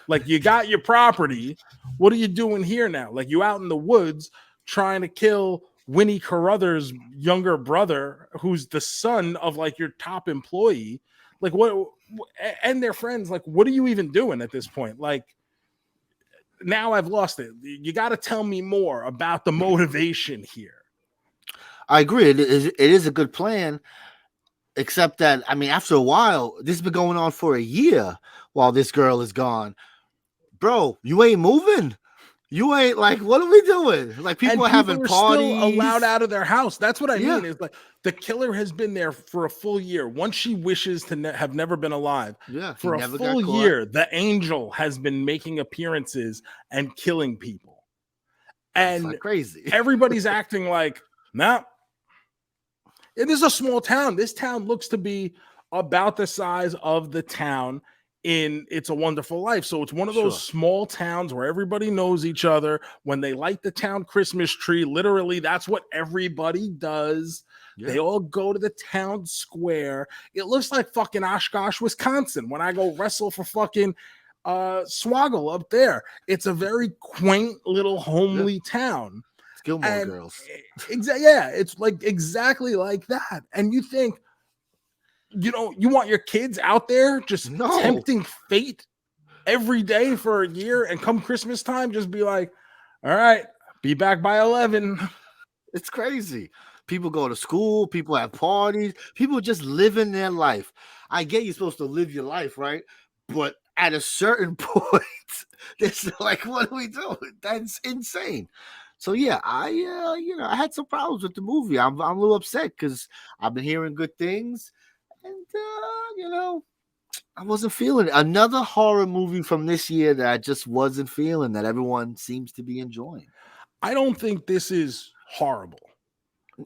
Like, you got your property. What are you doing here now? Like, you out in the woods trying to kill Winnie Carruthers' younger brother, who's the son of like your top employee. Like, what? And their friends. Like, what are you even doing at this point? Like, now I've lost it. You got to tell me more about the motivation here. I agree. It is a good plan. Except that, I mean, after a while, this has been going on for a year while this girl is gone. Bro, you ain't moving. You ain't like, what are we doing? Like, people are having parties. Still allowed out of their house. That's what I mean. Is like the killer has been there for a full year. Once she wishes to have never been alive. Yeah, for a full year, the angel has been making appearances and killing people. And like crazy. Everybody's acting like, nah. It is a small town. This town looks to be about the size of the town in It's a Wonderful Life. So it's one of those small towns where everybody knows each other. When they light the town Christmas tree, literally, that's what everybody does. Yeah. They all go to the town square. It looks like fucking Oshkosh, Wisconsin, when I go wrestle for fucking Swoggle up there. It's a very quaint little homely town. Gilmore Girls. It's like exactly like that. And you think, you want your kids out there just tempting fate every day for a year, and come Christmas time, just be like, all right, be back by 11. It's crazy. People go to school, people have parties, people just living their life. I get you're supposed to live your life, right? But at a certain point, it's like, what are we doing? That's insane. So yeah, I had some problems with the movie. I'm a little upset because I've been hearing good things, and I wasn't feeling it. Another horror movie from this year that I just wasn't feeling, that everyone seems to be enjoying. I don't think this is horrible.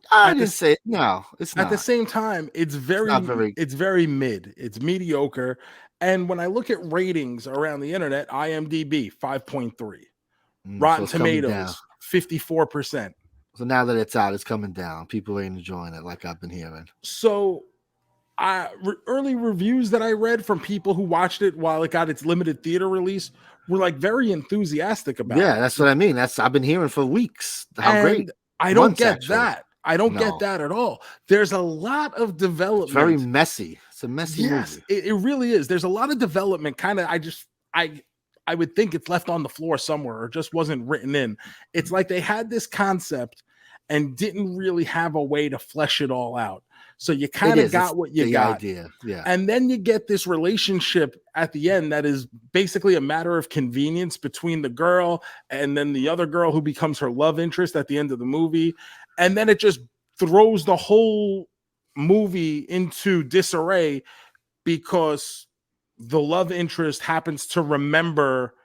I didn't say it. No, it's not. At the same time, it's very mid. It's mediocre. And when I look at ratings around the internet, IMDb 5.3, Rotten Tomatoes 54%. So now that it's out, it's coming down. People ain't enjoying it like I've been hearing. So early reviews that I read from people who watched it while it got its limited theater release were like very enthusiastic about it. Yeah, that's what I mean. I've been hearing for weeks how great. I don't get that. I don't get that at all. There's a lot of development. It's very messy. It's a messy movie. It really is. There's a lot of development. Kind of, I would think it's left on the floor somewhere or just wasn't written in. It's like they had this concept and didn't really have a way to flesh it all out. So you kind of got what you got. Idea. Yeah. And then you get this relationship at the end that is basically a matter of convenience between the girl and then the other girl who becomes her love interest at the end of the movie. And then it just throws the whole movie into disarray because the love interest happens to remember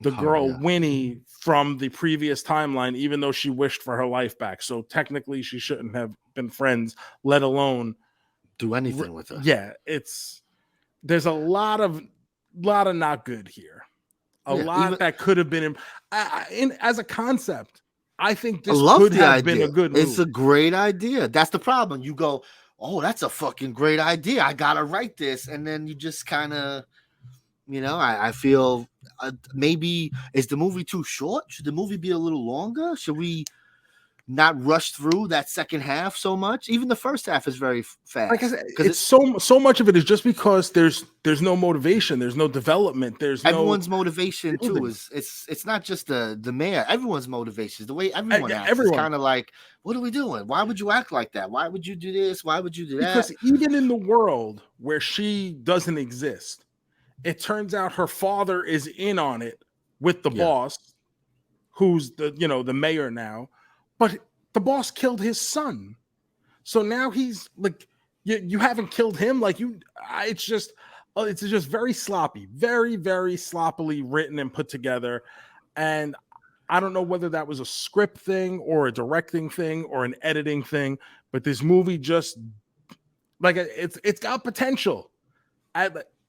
the girl Winnie from the previous timeline, even though she wished for her life back. So technically she shouldn't have been friends, let alone do anything with her. Yeah, there's a lot of not good here. A lot that could have been as a concept. I think this could have been a good movie. It's a great idea. That's the problem. You go, oh, that's a fucking great idea. I gotta write this, and then you just kind of You know, I feel maybe is the movie too short? Should the movie be a little longer? Should we not rush through that second half so much? Even the first half is very fast. Like I said, it's so much of it is just because there's no motivation, there's no development, there's everyone's motivation too. Is it's not just the mayor. Everyone's motivation is the way everyone acts. It's kind of like, what are we doing? Why would you act like that? Why would you do this? Why would you do that? Because even in the world where she doesn't exist, it turns out her father is in on it with the boss, who's the mayor now. But the boss killed his son. So now he's like, you haven't killed him. Like it's just very sloppy, very, very sloppily written and put together. And I don't know whether that was a script thing or a directing thing or an editing thing, but this movie just like it's got potential.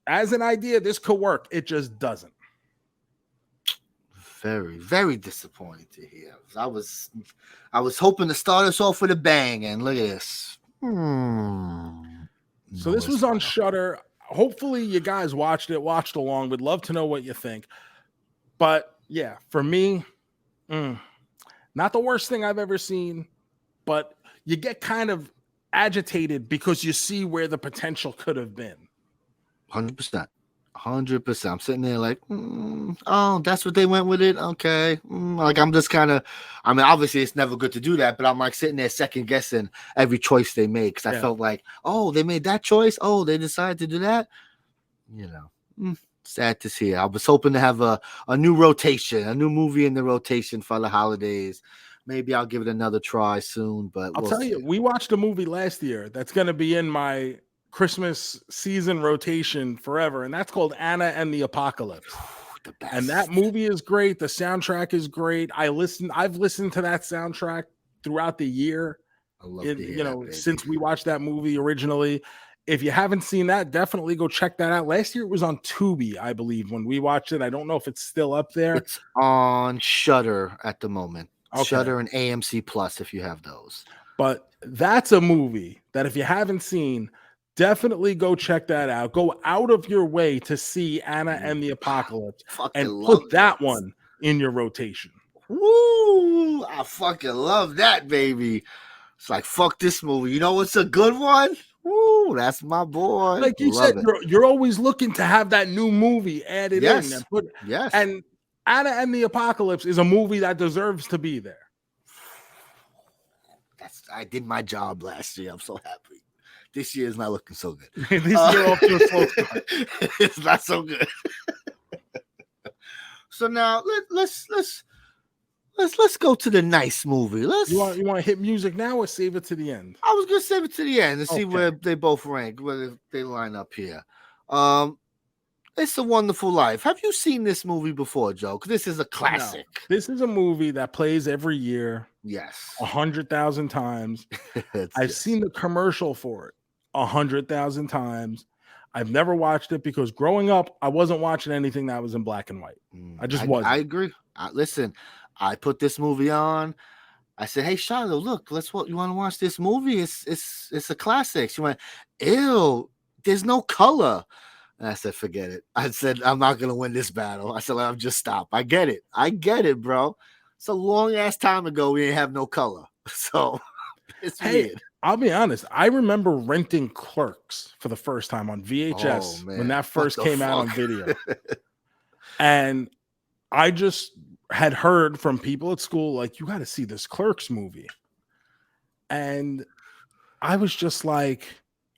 As an idea, this could work. It just doesn't. Very, very disappointing to hear. I was hoping to start us off with a bang, and look at this. So this was on Shudder. Hopefully you guys watched along. We'd love to know what you think. But yeah, for me, not the worst thing I've ever seen, but you get kind of agitated because you see where the potential could have been. 100%. 100%. I'm sitting there like, oh, that's what they went with it. Okay. Like I'm just kind of, I mean, obviously it's never good to do that, but I'm like sitting there second guessing every choice they make because I felt like, oh, they made that choice. Oh, they decided to do that. You know, sad to see. I was hoping to have a new rotation, a new movie in the rotation for the holidays. Maybe I'll give it another try soon, but I'll tell you, we watched a movie last year that's going to be in my Christmas season rotation forever, and that's called Anna and the Apocalypse. And that movie is great. The soundtrack is great. I've listened to that soundtrack throughout the year. I love it, since we watched that movie originally. If you haven't seen that, definitely go check that out. Last year it was on Tubi, I believe, when we watched it. I don't know if it's still up there. It's on Shudder at the moment. Okay. Shudder and AMC Plus if you have those. But that's a movie that if you haven't seen, definitely go check that out. Go out of your way to see Anna and the Apocalypse and put that one in your rotation. Woo! I fucking love that, baby. It's like, fuck this movie. You know what's a good one? Woo! That's my boy. Like you said, you're always looking to have that new movie added in. And Anna and the Apocalypse is a movie that deserves to be there. I did my job last year. I'm so happy. This year is not looking so good. This year off to a slow start. It's not so good. So now let's go to the nice movie. You want to hit music now or save it to the end? I was gonna save it to the end and see where they both rank, whether they line up here. It's a Wonderful Life. Have you seen this movie before, Joe? Because this is a classic. No. This is a movie that plays every year. Yes. 100,000 times. I've seen the commercial for it 100,000 times. I've never watched it because growing up, I wasn't watching anything that was in black and white. I just wasn't. I agree. Listen, I put this movie on. I said, "Hey, Shiloh, look, you want to watch this movie? It's a classic." She went, "Ew, there's no color." And I said, forget it. I said, I'm not going to win this battle. I said, I'll just stop. I get it, bro. It's a long ass time ago. We didn't have no color. So it's weird. I'll be honest. I remember renting Clerks for the first time on VHS when that first came out on video. And I just had heard from people at school, like, you got to see this Clerks movie. And I was just like,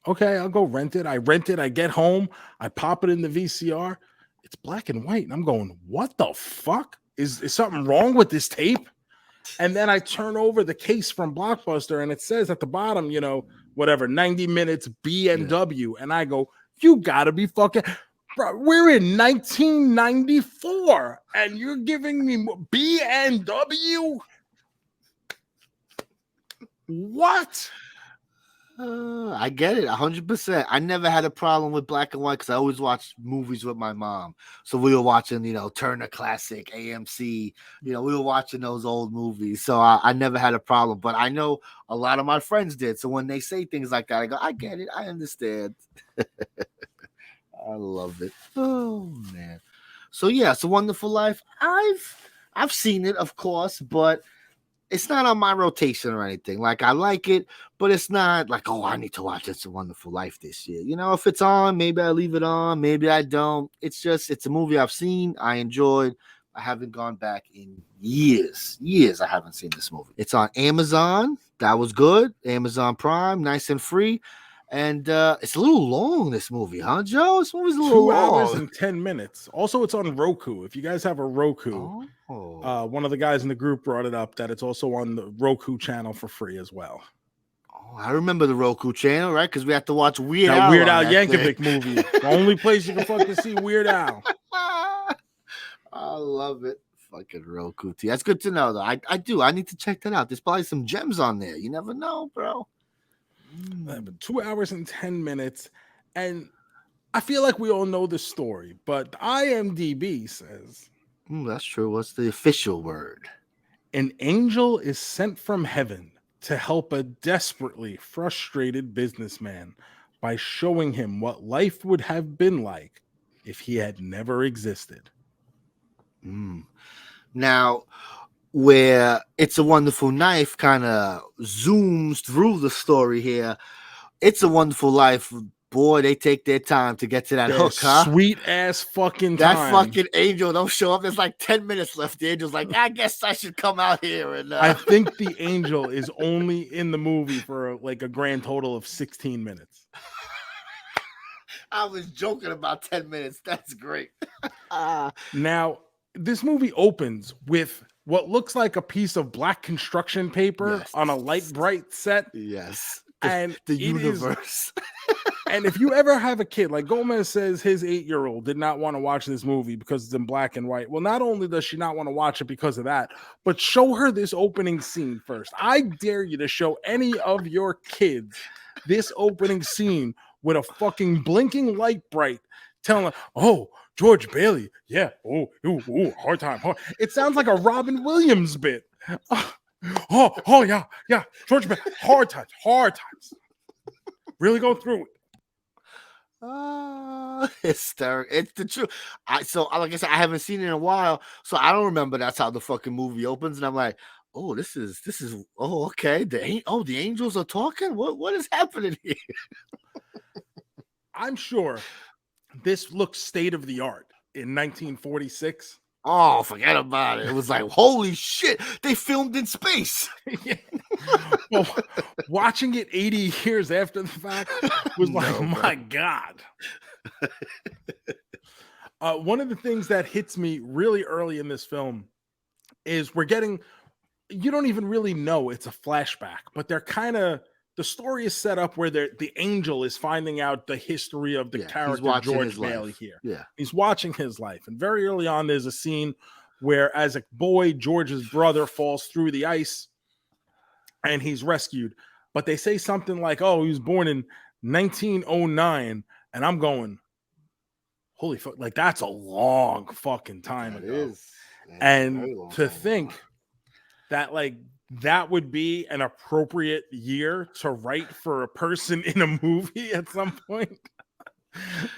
okay, I'll go rent it. I rent it. I get home. I pop it in the VCR. It's black and white. And I'm going, what the fuck? Is something wrong with this tape? And then I turn over the case from Blockbuster and it says at the bottom, 90 minutes B&W. And I go, you got to be fucking... Bro, we're in 1994 and you're giving me B&W? What? I get it 100%. I never had a problem with black and white because I always watched movies with my mom. So we were watching, Turner Classic, AMC. We were watching those old movies. So I never had a problem. But I know a lot of my friends did. So when they say things like that, I go, I get it. I understand. I love it. Oh man. So yeah, it's a Wonderful Life. I've seen it, of course, but it's not on my rotation or anything. Like I like it, but it's not like, oh, I need to watch It's a Wonderful Life this year. You know, if it's on, maybe I leave it on, maybe I don't. It's a movie I've seen, I enjoyed. I haven't gone back in years. Years I haven't seen this movie. It's on Amazon. That was good. Amazon Prime, nice and free. And it's a little long, this movie, huh, Joe? This movie's a little 2 long. hours and 10 minutes. Also, it's on Roku. If you guys have a Roku, one of the guys in the group brought it up that it's also on the Roku channel for free as well. Oh, I remember the Roku channel, right? Because we have to watch Weird That Al. Weird Al Yankovic movie. The only place you can fucking see Weird Al. I love it. Fucking Roku. That's good to know, though. I do. I need to check that out. There's probably some gems on there. You never know, bro. 2 hours and 10 minutes. And I feel like we all know the story, but IMDb says That's true. What's the official word? an angel is sent from heaven to help a desperately frustrated businessman by showing him what life would have been like if he had never existed. Now, where It's a Wonderful Life kind of zooms through the story here, It's a Wonderful Life, boy, they take their time to get to that hook, huh? Sweet ass fucking that time. fucking angel don't show up. There's like 10 minutes left. The angel's like, I guess I should come out here. And I think the angel is only in the movie for like a grand total of 16 minutes. I was joking about 10 minutes. That's great. Now, this movie opens with what looks like a piece of black construction paper on a light bright set. Yes. And the it universe. And if you ever have a kid, like JoeMeZ says his 8-year-old did not want to watch this movie because it's in black and white. Well, not only does she not want to watch it because of that, but show her this opening scene first. I dare you to show any of your kids this opening scene with a fucking blinking light bright telling them, oh, George Bailey, yeah, hard time. It sounds like a Robin Williams bit. Yeah, George Bailey, hard times. Really go through it. Hysterical. It's the truth. Like I said, I haven't seen it in a while, so I don't remember that's how the fucking movie opens. And I'm like, oh, this is okay. The angels are talking. What is happening here? I'm sure this looks state of the art in 1946. Oh, forget about it. It was like, holy shit, they filmed in space. Well, watching it 80 years after the fact was like, my God. One of the things that hits me really early in this film is we're getting, you don't even really know it's a flashback, but they're kind of, the story is set up where the angel is finding out the history of the character George Bailey here. Yeah. He's watching his life. And very early on, there's a scene where as a boy, George's brother falls through the ice and he's rescued. But they say something like, oh, he was born in 1909. And I'm going, holy fuck, like that's a long fucking time ago. It is. And to think that like that would be an appropriate year to write for a person in a movie at some point.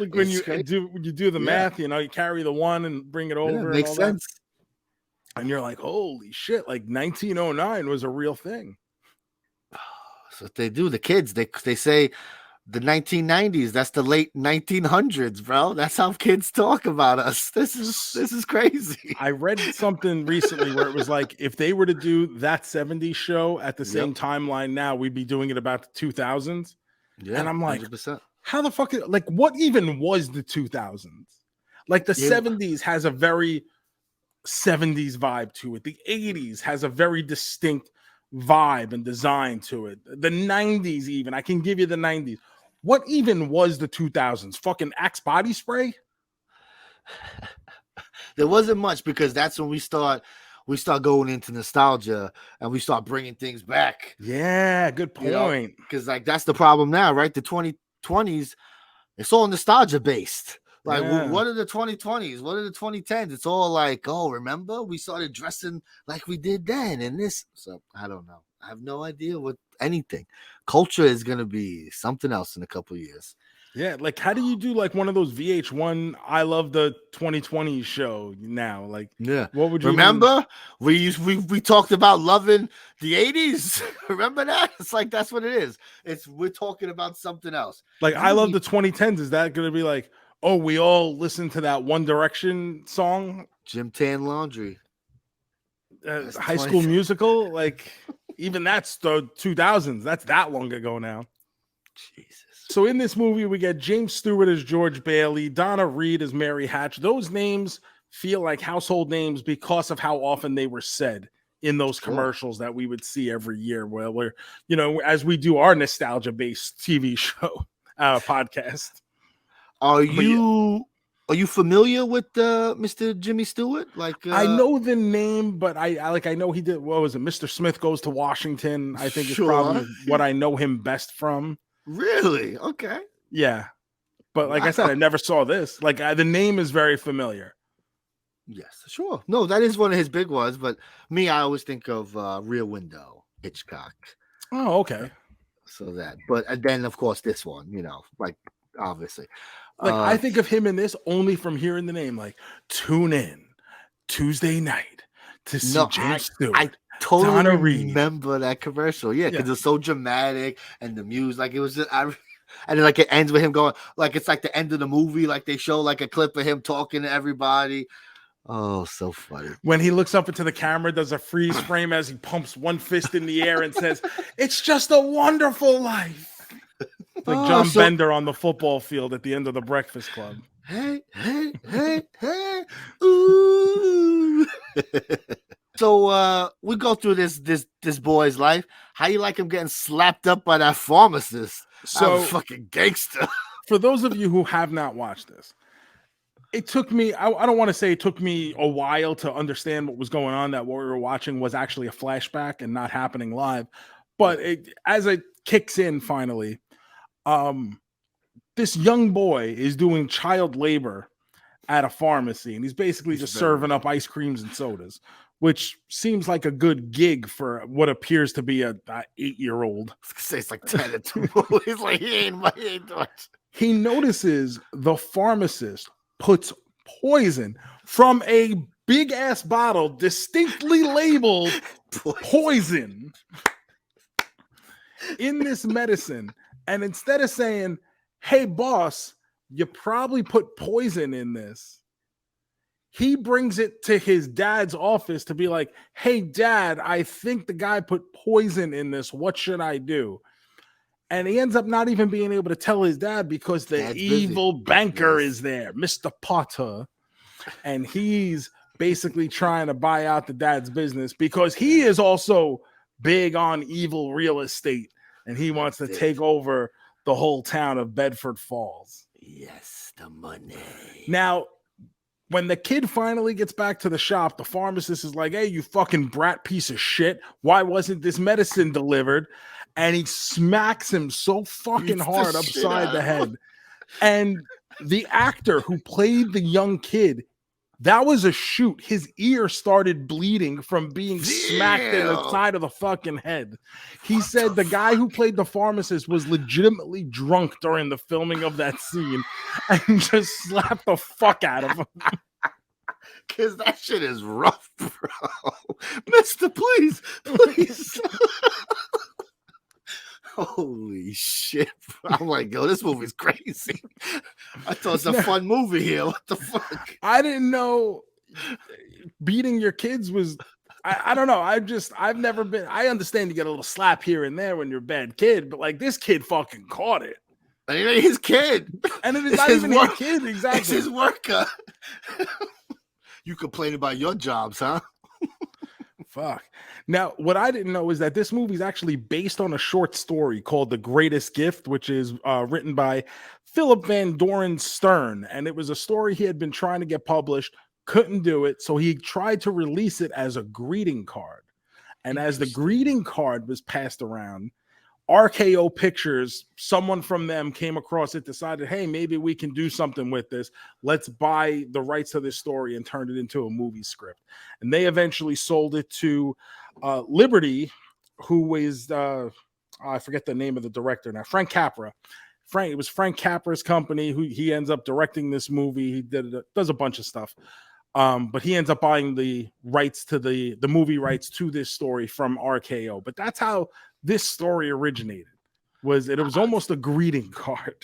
Like when you do the math, you know, you carry the one and bring it over. Makes sense. And you're like, holy shit, like 1909 was a real thing. So what they do, the kids, they say the 1990s, that's the late 1900s, bro. That's how kids talk about us. This is crazy. I read something recently where it was like, if they were to do that 70s show at the same timeline now, we'd be doing it about the 2000s. Yeah, and I'm like, 100%. How the fuck, like, what even was the 2000s? Like the 70s has a very 70s vibe to it. The 80s has a very distinct vibe and design to it. The 90s even, I can give you the 90s. What even was the 2000s? Fucking Axe body spray? There wasn't much because that's when we start going into nostalgia and we start bringing things back. Yeah, good point. Because like that's the problem now, right? The 2020s, it's all nostalgia based. Like, what are the 2020s? What are the 2010s? It's all like, oh, remember we started dressing like we did then and this. So I don't know. I have no idea what anything. Culture is going to be something else in a couple of years. Yeah, like how do you do like one of those VH1 I love the 2020 show now? Like, Yeah. what would you remember? We talked about loving the 80s. Remember that? It's like that's what it is. We're talking about something else. like I love the 2010s. Is that gonna be like, oh, we all listen to that One Direction song, Gym Tan Laundry. High School Musical? Like, even that's the 2000s. That's that long ago now. Jesus. So in this movie, we get James Stewart as George Bailey, Donna Reed as Mary Hatch. Those names feel like household names because of how often they were said in those commercials that we would see every year. Where we're, as we do our nostalgia-based TV show podcast. Are you familiar with Mr. Jimmy Stewart? Like I know the name, but I know he did. What was it? Mr. Smith Goes to Washington. I think is probably what I know him best from. Really? Okay. Yeah. But like I said, I never saw this. Like the name is very familiar. Yes, sure. No, that is one of his big ones. But me, I always think of Rear Window, Hitchcock. Oh, okay. So that. But then, of course, this one, like obviously. Like I think of him in this only from hearing the name. Like, tune in Tuesday night to see James Stewart. I totally remember that commercial. Yeah, because it's so dramatic and the music, like it was just, and then like it ends with him going, like it's like the end of the movie, like they show like a clip of him talking to everybody. Oh, so funny. When he looks up into the camera, does a freeze frame as he pumps one fist in the air and says, "It's just a wonderful life." Like John Bender on the football field at the end of The Breakfast Club. Hey, hey, hey, hey, ooh. So we go through this boy's life. How you like him getting slapped up by that pharmacist? So I'm a fucking gangster. For those of you who have not watched this, it took me, I don't want to say it took me a while to understand what was going on, that what we were watching was actually a flashback and not happening live. But as it kicks in finally, this young boy is doing child labor at a pharmacy, and he's basically just serving up ice creams and sodas, which seems like a good gig for what appears to be a 8-year-old. It's like 10 or 2. He's like, he ain't doing. He notices the pharmacist puts poison from a big ass bottle, distinctly labeled poison, in this medicine. And instead of saying, "Hey boss, you probably put poison in this," he brings it to his dad's office to be like, "Hey dad, I think the guy put poison in this. What should I do?" And he ends up not even being able to tell his dad because the evil banker is there, Mr. Potter. And he's basically trying to buy out the dad's business because he is also big on evil real estate. And he wants to take over the whole town of Bedford Falls. Yes, the money. Now, when the kid finally gets back to the shop, the pharmacist is like, "Hey, you fucking brat piece of shit. Why wasn't this medicine delivered?" And he smacks him so fucking hard upside the head. And the actor who played the young kid, that was a shoot. His ear started bleeding from being smacked in the side of the fucking head. He said the guy who played the pharmacist was legitimately drunk during the filming of that scene and just slapped the fuck out of him. Because that shit is rough, bro. Mister, please. Holy shit, bro. I'm like, yo, this movie's crazy. I thought it's a fun movie here. What the fuck? I didn't know beating your kids was, I don't know. I've never been, I understand you get a little slap here and there when you're a bad kid, but like this kid fucking caught it. And it ain't his kid. And it is not even his kid, exactly. It's his worker. You complaining about your jobs, huh? Fuck. Now, what I didn't know is that this movie is actually based on a short story called The Greatest Gift, which is written by Philip Van Doren Stern. And it was a story he had been trying to get published, couldn't do it. So he tried to release it as a greeting card. And as the greeting card was passed around, RKO Pictures, someone from them came across it, decided, hey, maybe we can do something with this. Let's buy the rights to this story and turn it into a movie script. And they eventually sold it to Liberty, who is, I forget the name of the director now, Frank Capra. It was Frank Capra's company who he ends up directing this movie. He does a bunch of stuff. But he ends up buying the rights to the movie rights to this story from RKO. But that's how this story originated. It was almost a greeting card.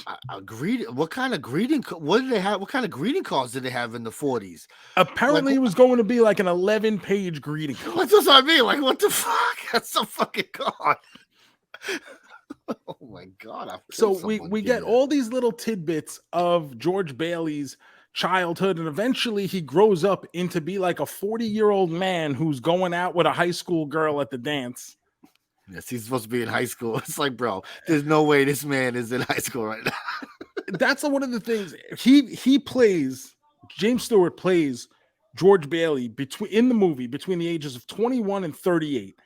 What kind of greeting? What did they have? What kind of greeting cards did they have in the 40s? Apparently, it was going to be like an 11-page greeting card. That's what I mean. Like, what the fuck? That's a fucking card. Oh my god! So we get all these little tidbits of George Bailey's childhood, and eventually he grows up into be like a 40-year-old man who's going out with a high school girl at the dance. Yes, he's supposed to be in high school. It's like, bro, there's no way this man is in high school right now. That's one of the things he plays. James Stewart plays George Bailey in the movie between the ages of 21 and 38,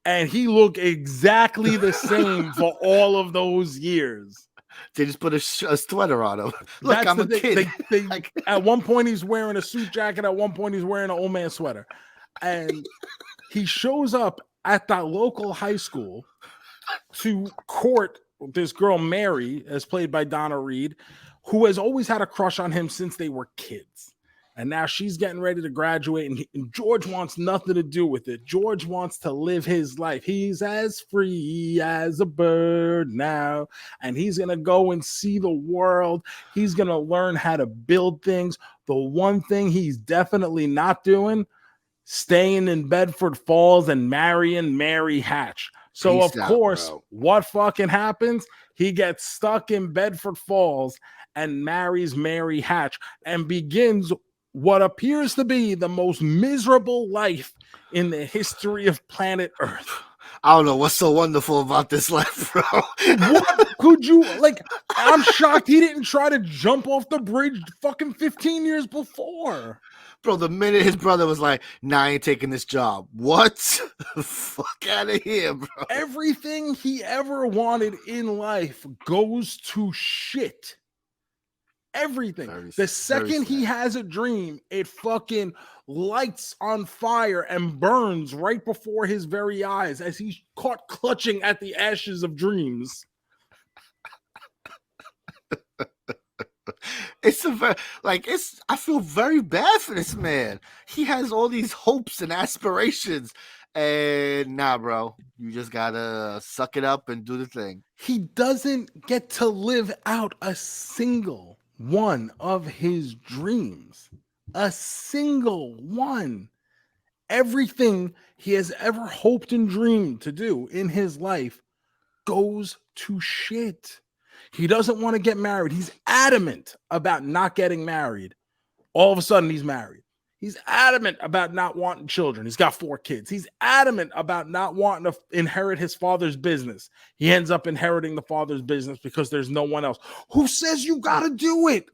and he looked exactly the same for all of those years. They just put a sweater on him. Look, I'm a kid. At one point, he's wearing a suit jacket. At one point, he's wearing an old man sweater, and he shows up at that local high school to court this girl, Mary, as played by Donna Reed, who has always had a crush on him since they were kids. And now she's getting ready to graduate, and George wants nothing to do with it. George wants to live his life. He's as free as a bird now, and he's going to go and see the world. He's going to learn how to build things. The one thing he's definitely not doing, staying in Bedford Falls and marrying Mary Hatch. So, of course, what fucking happens? He gets stuck in Bedford Falls and marries Mary Hatch and begins what appears to be the most miserable life in the history of planet Earth. I don't know what's so wonderful about this life, bro. What could you, like, I'm shocked he didn't try to jump off the bridge fucking 15 years before. Bro, the minute his brother was like, nah, I ain't taking this job. What? Fuck out of here, bro. Everything he ever wanted in life goes to shit. Everything. The second he has a dream, it fucking lights on fire and burns right before his very eyes as he's caught clutching at the ashes of dreams. I feel very bad for this man. He has all these hopes and aspirations, and nah, bro, you just gotta suck it up and do the thing. He doesn't get to live out a single one of his dreams. A single one. Everything he has ever hoped and dreamed to do in his life goes to shit. He doesn't want to get married. He's adamant about not getting married. All of a sudden, he's married. He's adamant about not wanting children. He's got 4 kids. He's adamant about not wanting to inherit his father's business. He ends up inheriting the father's business because there's no one else. Who says you got to do it?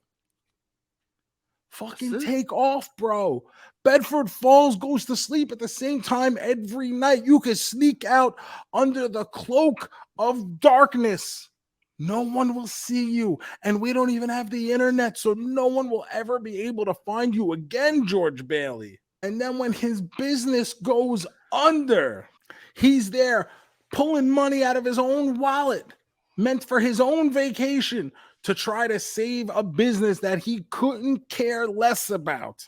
Fucking take off, bro. Bedford Falls goes to sleep at the same time every night. You can sneak out under the cloak of darkness. No one will see you. And we don't even have the internet, so no one will ever be able to find you again, George Bailey. And then when his business goes under, he's there pulling money out of his own wallet, meant for his own vacation, to try to save a business that he couldn't care less about.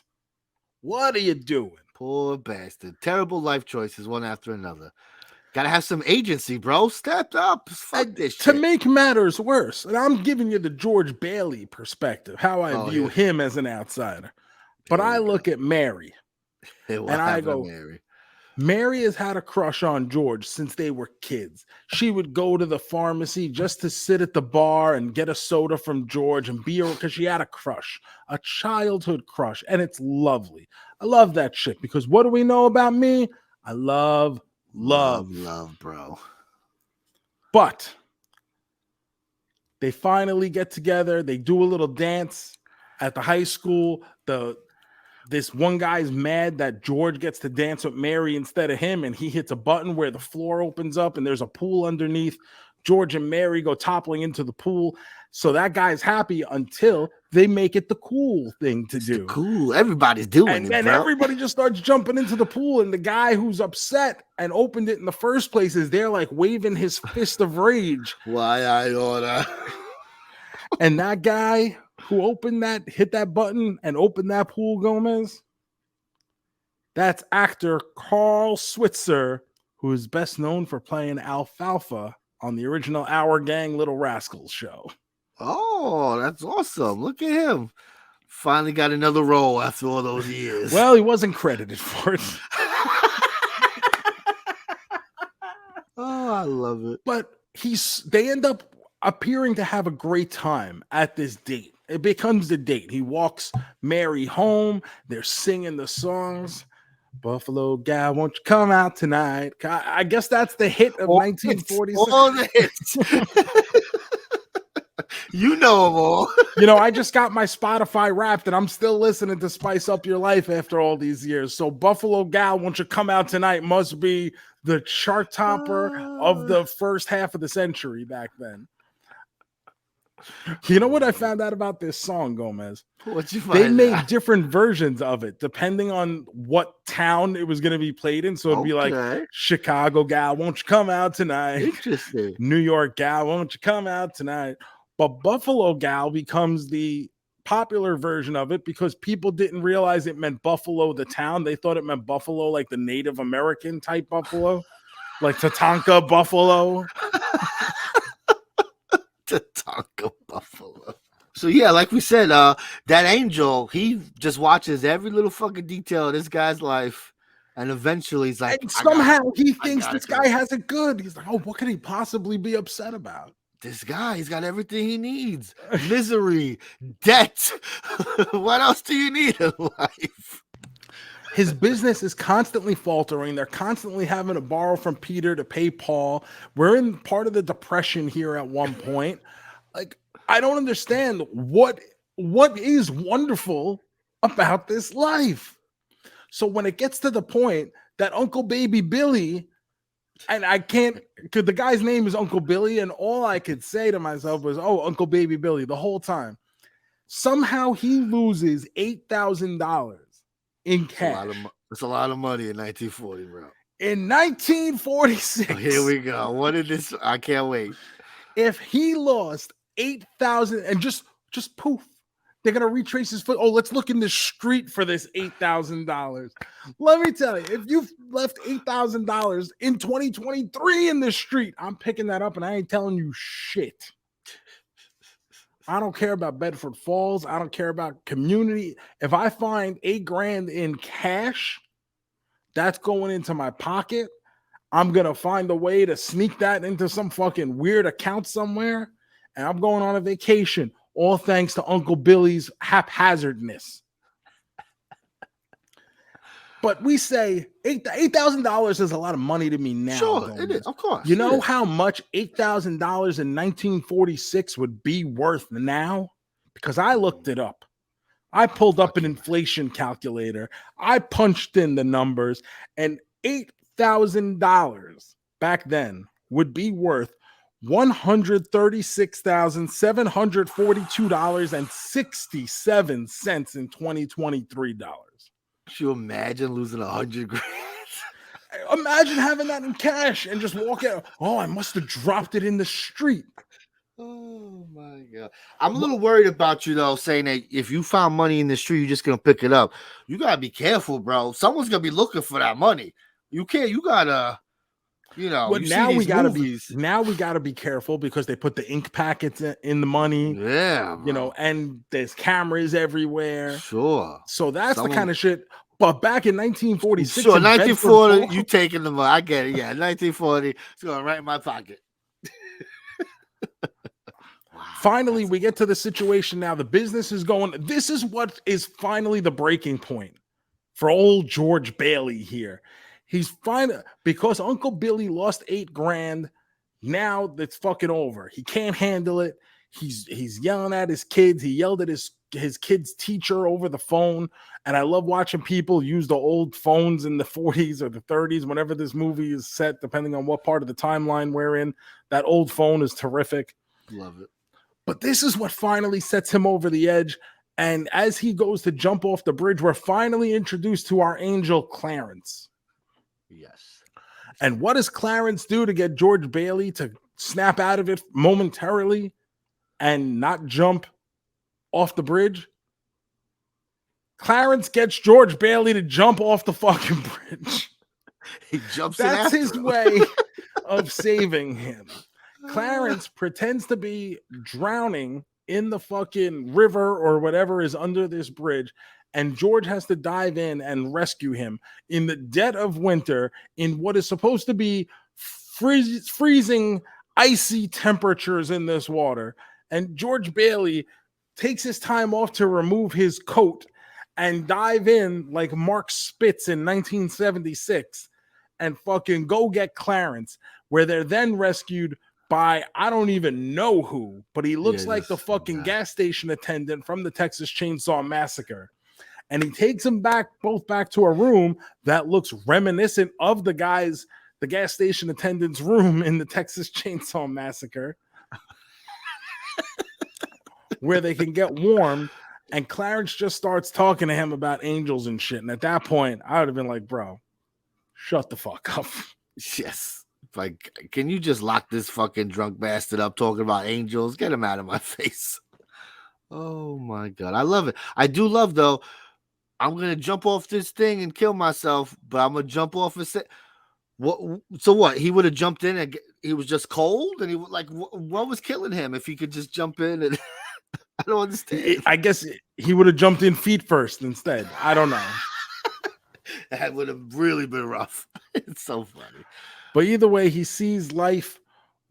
What are you doing? Poor bastard. Terrible life choices, one after another. Gotta have some agency, bro. Step up. Fuck this shit. To make matters worse, and I'm giving you the George Bailey perspective, how I view him as an outsider. But I look at Mary, and I go, Mary has had a crush on George since they were kids. She would go to the pharmacy just to sit at the bar and get a soda from George and be because she had a crush, a childhood crush, and it's lovely. I love that shit because what do we know about me? I love, bro. But they finally get together. They do a little dance at the high school. This one guy's mad that George gets to dance with Mary instead of him, and he hits a button where the floor opens up and there's a pool underneath. George and Mary go toppling into the pool. So that guy's happy until they make it the cool thing to do. Cool. Everybody's doing it. And everybody just starts jumping into the pool. And the guy who's upset and opened it in the first place is there like waving his fist of rage. Why I oughta. And that guy who hit that button and opened that pool, Gomez, that's actor Carl Switzer, who is best known for playing Alfalfa on the original Our Gang Little Rascals show. Oh, that's awesome. Look at him. Finally got another role after all those years. Well, he wasn't credited for it. Oh, I love it. But they end up appearing to have a great time at this date. It becomes the date. He walks Mary home. They're singing the songs. Buffalo gal, won't you come out tonight? I guess that's the hit of 1946. All the hits. You know them all. You know, I just got my Spotify Wrapped, and I'm still listening to Spice Up Your Life after all these years. So Buffalo gal, won't you come out tonight must be the chart topper of the first half of the century back then. You know what I found out about this song, Gomez? What'd you find They made out? different versions of it depending on what town it was going to be played in. So it'd be like Chicago gal, won't you come out tonight? Interesting. New York gal, won't you come out tonight? But Buffalo gal becomes the popular version of it because people didn't realize it meant Buffalo, the town. They thought it meant Buffalo, like the Native American type Buffalo, like Tatanka Buffalo. Tatanka Buffalo. So yeah, like we said, that angel, he just watches every little fucking detail of this guy's life, and eventually he's like, and somehow he thinks this guy has it good. He's like, oh, what could he possibly be upset about? This guy, he's got everything he needs. Misery, debt. What else do you need in life? His business is constantly faltering. They're constantly having to borrow from Peter to pay Paul. We're in part of the depression here at one point. Like, I don't understand what is wonderful about this life. So when it gets to the point that Uncle Baby Billy, and I can't, because the guy's name is Uncle Billy, and all I could say to myself was, oh, Uncle Baby Billy, the whole time. Somehow he loses $8,000 in cash. It's a lot of money in 1940, bro. In 1946. Oh, here we go. What did this? I can't wait. If he lost 8,000 and just poof, they're gonna retrace his foot. Oh, let's look in the street for this $8,000. Let me tell you, if you've left $8,000 in 2023 in the street, I'm picking that up and I ain't telling you shit. I don't care about Bedford Falls. I don't care about community. If I find $8,000 in cash, that's going into my pocket. I'm going to find a way to sneak that into some fucking weird account somewhere. And I'm going on a vacation, all thanks to Uncle Billy's haphazardness. But we say $8,000 is a lot of money to me now. Sure, it is, of course. You know how much $8,000 in 1946 would be worth now? Because I looked it up. I pulled up an inflation calculator. I punched in the numbers, and $8,000 back then would be worth $136,742.67 in 2023 dollars. Could you imagine losing $100,000? Imagine having that in cash and just walk out. Oh, I must have dropped it in the street. Oh my God. I'm a little worried about you though, saying that if you found money in the street, you're just gonna pick it up. You gotta be careful, bro. Someone's gonna be looking for that money. You gotta, But now we gotta be careful because they put the ink packets in the money. Yeah, bro. And there's cameras everywhere. Sure. So that's the kind of shit. But back in 1946, sure, 1940, you taking the money. I get it. Yeah, 1940, it's going right in my pocket. Finally, we get to the situation now. The business is going. This is what is finally the breaking point for old George Bailey here. He's fine because Uncle Billy lost $8,000. Now it's fucking over. He can't handle it. He's yelling at his kids. He yelled at his kid's teacher over the phone. And I love watching people use the old phones in the 40s or the 30s, whenever this movie is set, depending on what part of the timeline we're in. That old phone is terrific. Love it. But this is what finally sets him over the edge. And as he goes to jump off the bridge, we're finally introduced to our angel, Clarence. Yes. And what does Clarence do to get George Bailey to snap out of it momentarily? and not jump off the bridge, Clarence gets George Bailey to jump off the fucking bridge. He jumps. That's in his him. way of saving him. Clarence pretends to be drowning in the fucking river or whatever is under this bridge, and George has to dive in and rescue him in the dead of winter in what is supposed to be freezing, icy temperatures in this water. And George Bailey takes his time off to remove his coat and dive in like Mark Spitz in 1976 and fucking go get Clarence, where they're then rescued by I don't even know who, but he looks like the fucking gas station attendant from the Texas Chainsaw Massacre. And he takes them both back to a room that looks reminiscent of the gas station attendant's room in the Texas Chainsaw Massacre, where they can get warm. And Clarence just starts talking to him about angels and shit. And at that point, I would have been like, bro, shut the fuck up. Yes. Like, can you just lock this fucking drunk bastard up talking about angels? Get him out of my face. Oh my God. I love it. I do love, though, I'm going to jump off this thing and kill myself, but I'm going to jump off and say, what? So what? He would have jumped in and he was just cold? And he would like, what was killing him if he could just jump in? And I don't understand. I guess he would have jumped in feet first instead. I don't know. That would have really been rough. It's so funny. But either way, he sees life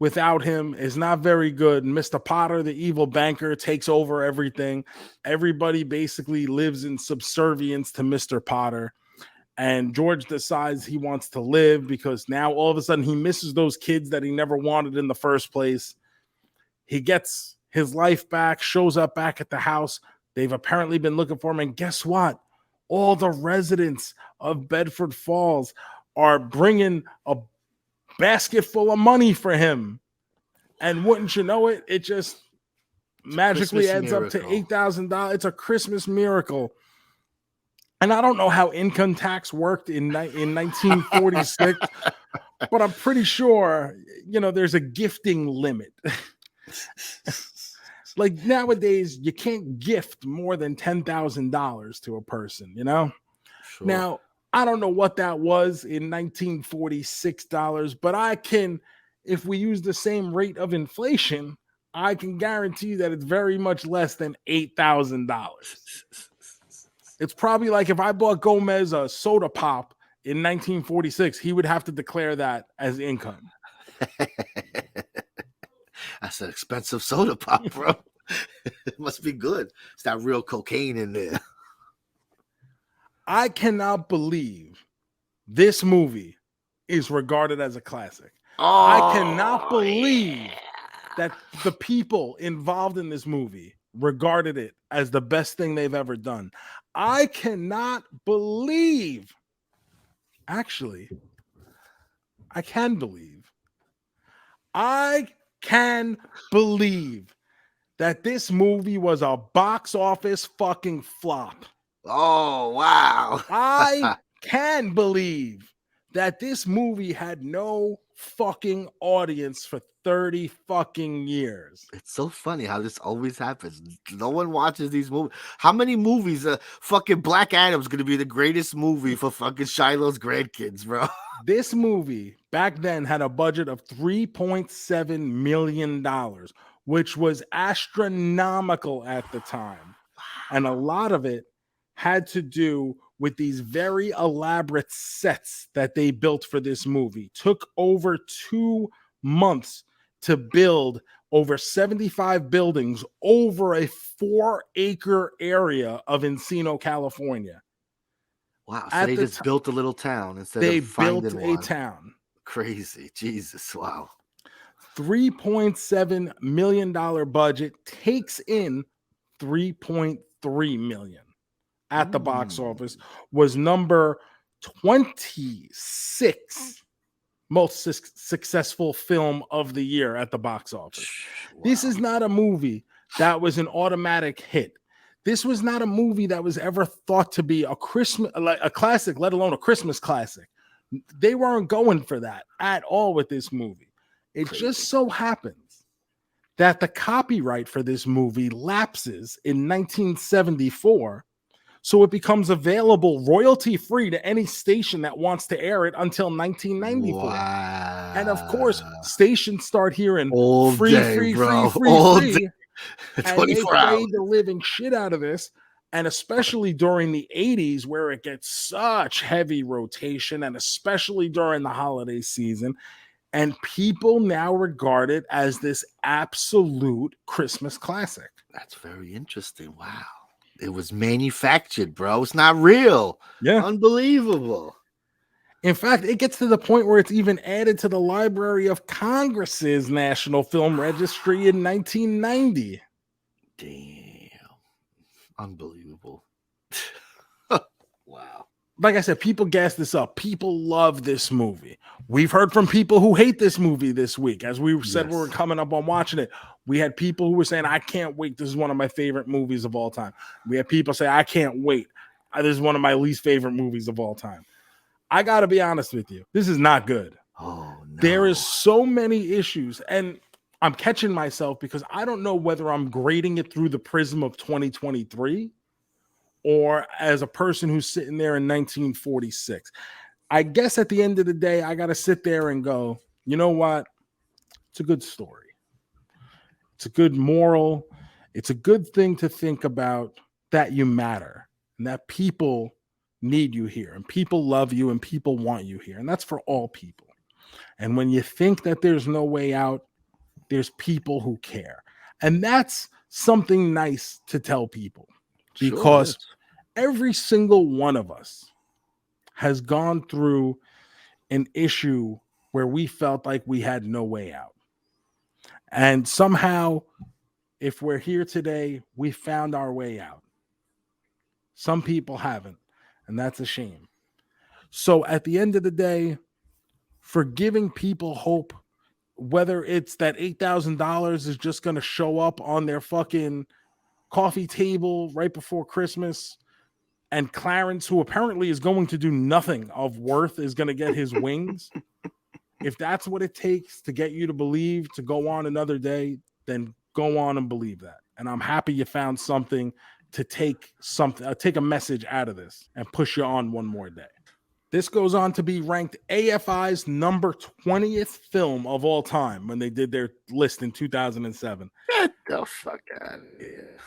without him is not very good. Mr. Potter, the evil banker, takes over everything. Everybody basically lives in subservience to Mr. Potter. And George decides he wants to live because now all of a sudden he misses those kids that he never wanted in the first place. He gets his life back, shows up back at the house. They've apparently been looking for him. And guess what? All the residents of Bedford Falls are bringing a basket full of money for him. And wouldn't you know it, it just magically adds up to $8,000. It's a Christmas miracle. And I don't know how income tax worked in 1946, but I'm pretty sure, there's a gifting limit. Like nowadays, you can't gift more than $10,000 to a person, Sure. Now, I don't know what that was in 1946 dollars, but if we use the same rate of inflation, I can guarantee that it's very much less than $8,000. It's probably like if I bought JoeMeZ a soda pop in 1946, he would have to declare that as income. That's an expensive soda pop, bro. It must be good. It's that real cocaine in there. I cannot believe this movie is regarded as a classic. I cannot believe that the people involved in this movie regarded it as the best thing they've ever done. I cannot believe. Actually, I can believe. I can believe that this movie was a box office fucking flop. Oh, wow. I can believe that this movie had no fucking audience for 30 fucking years. It's so funny how this always happens. No one watches these movies. How many movies fucking Black Adam's going to be the greatest movie for fucking Shiloh's grandkids, bro? This movie back then had a budget of $3.7 million, which was astronomical at the time. And a lot of it had to do with these very elaborate sets that they built for this movie. Took over 2 months to build over 75 buildings over a 4-acre area of Encino, California. Wow. So they just built a little town instead of finding one. They built a town. Crazy. Jesus. Wow. $3.7 million budget takes in $3.3 million at the box office, was number 26 most successful film of the year at the box office. Wow. This is not a movie that was an automatic hit. This was not a movie that was ever thought to be a classic, let alone a Christmas classic. They weren't going for that at all with this movie. It just so happens that the copyright for this movie lapses in 1974, so it becomes available royalty-free to any station that wants to air it until 1994. Wow. And of course, stations start hearing all free, day, free, bro. free, free, all free, day. and they 24 play hours. the living shit out of this. And especially during the 80s, where it gets such heavy rotation, and especially during the holiday season, and people now regard it as this absolute Christmas classic. That's very interesting. Wow. It was manufactured, bro. It's not real. Yeah. Unbelievable. In fact, it gets to the point where it's even added to the Library of Congress's National Film Registry in 1990. Damn. Unbelievable. Wow. Like I said, people gas this up. People love this movie. We've heard from people who hate this movie this week. As we said, we were coming up on watching it. We had people who were saying, I can't wait. This is one of my favorite movies of all time. We had people say, I can't wait. This is one of my least favorite movies of all time. I got to be honest with you. This is not good. Oh, no. There is so many issues. And I'm catching myself because I don't know whether I'm grading it through the prism of 2023 or as a person who's sitting there in 1946. I guess at the end of the day, I got to sit there and go, you know what? It's a good story. It's a good moral. It's a good thing to think about, that you matter and that people need you here and people love you and people want you here. And that's for all people. And when you think that there's no way out, there's people who care. And that's something nice to tell people, because every single one of us has gone through an issue where we felt like we had no way out. And somehow, if we're here today, we found our way out. Some people haven't, and that's a shame. So at the end of the day, for giving people hope, whether it's that $8,000 is just going to show up on their fucking coffee table right before Christmas, and Clarence, who apparently is going to do nothing of worth, is going to get his wings. If that's what it takes to get you to believe, to go on another day, then go on and believe that. And I'm happy you found something to take a message out of this and push you on one more day. This goes on to be ranked AFI's number 20th film of all time when they did their list in 2007. Get the fuck out of here.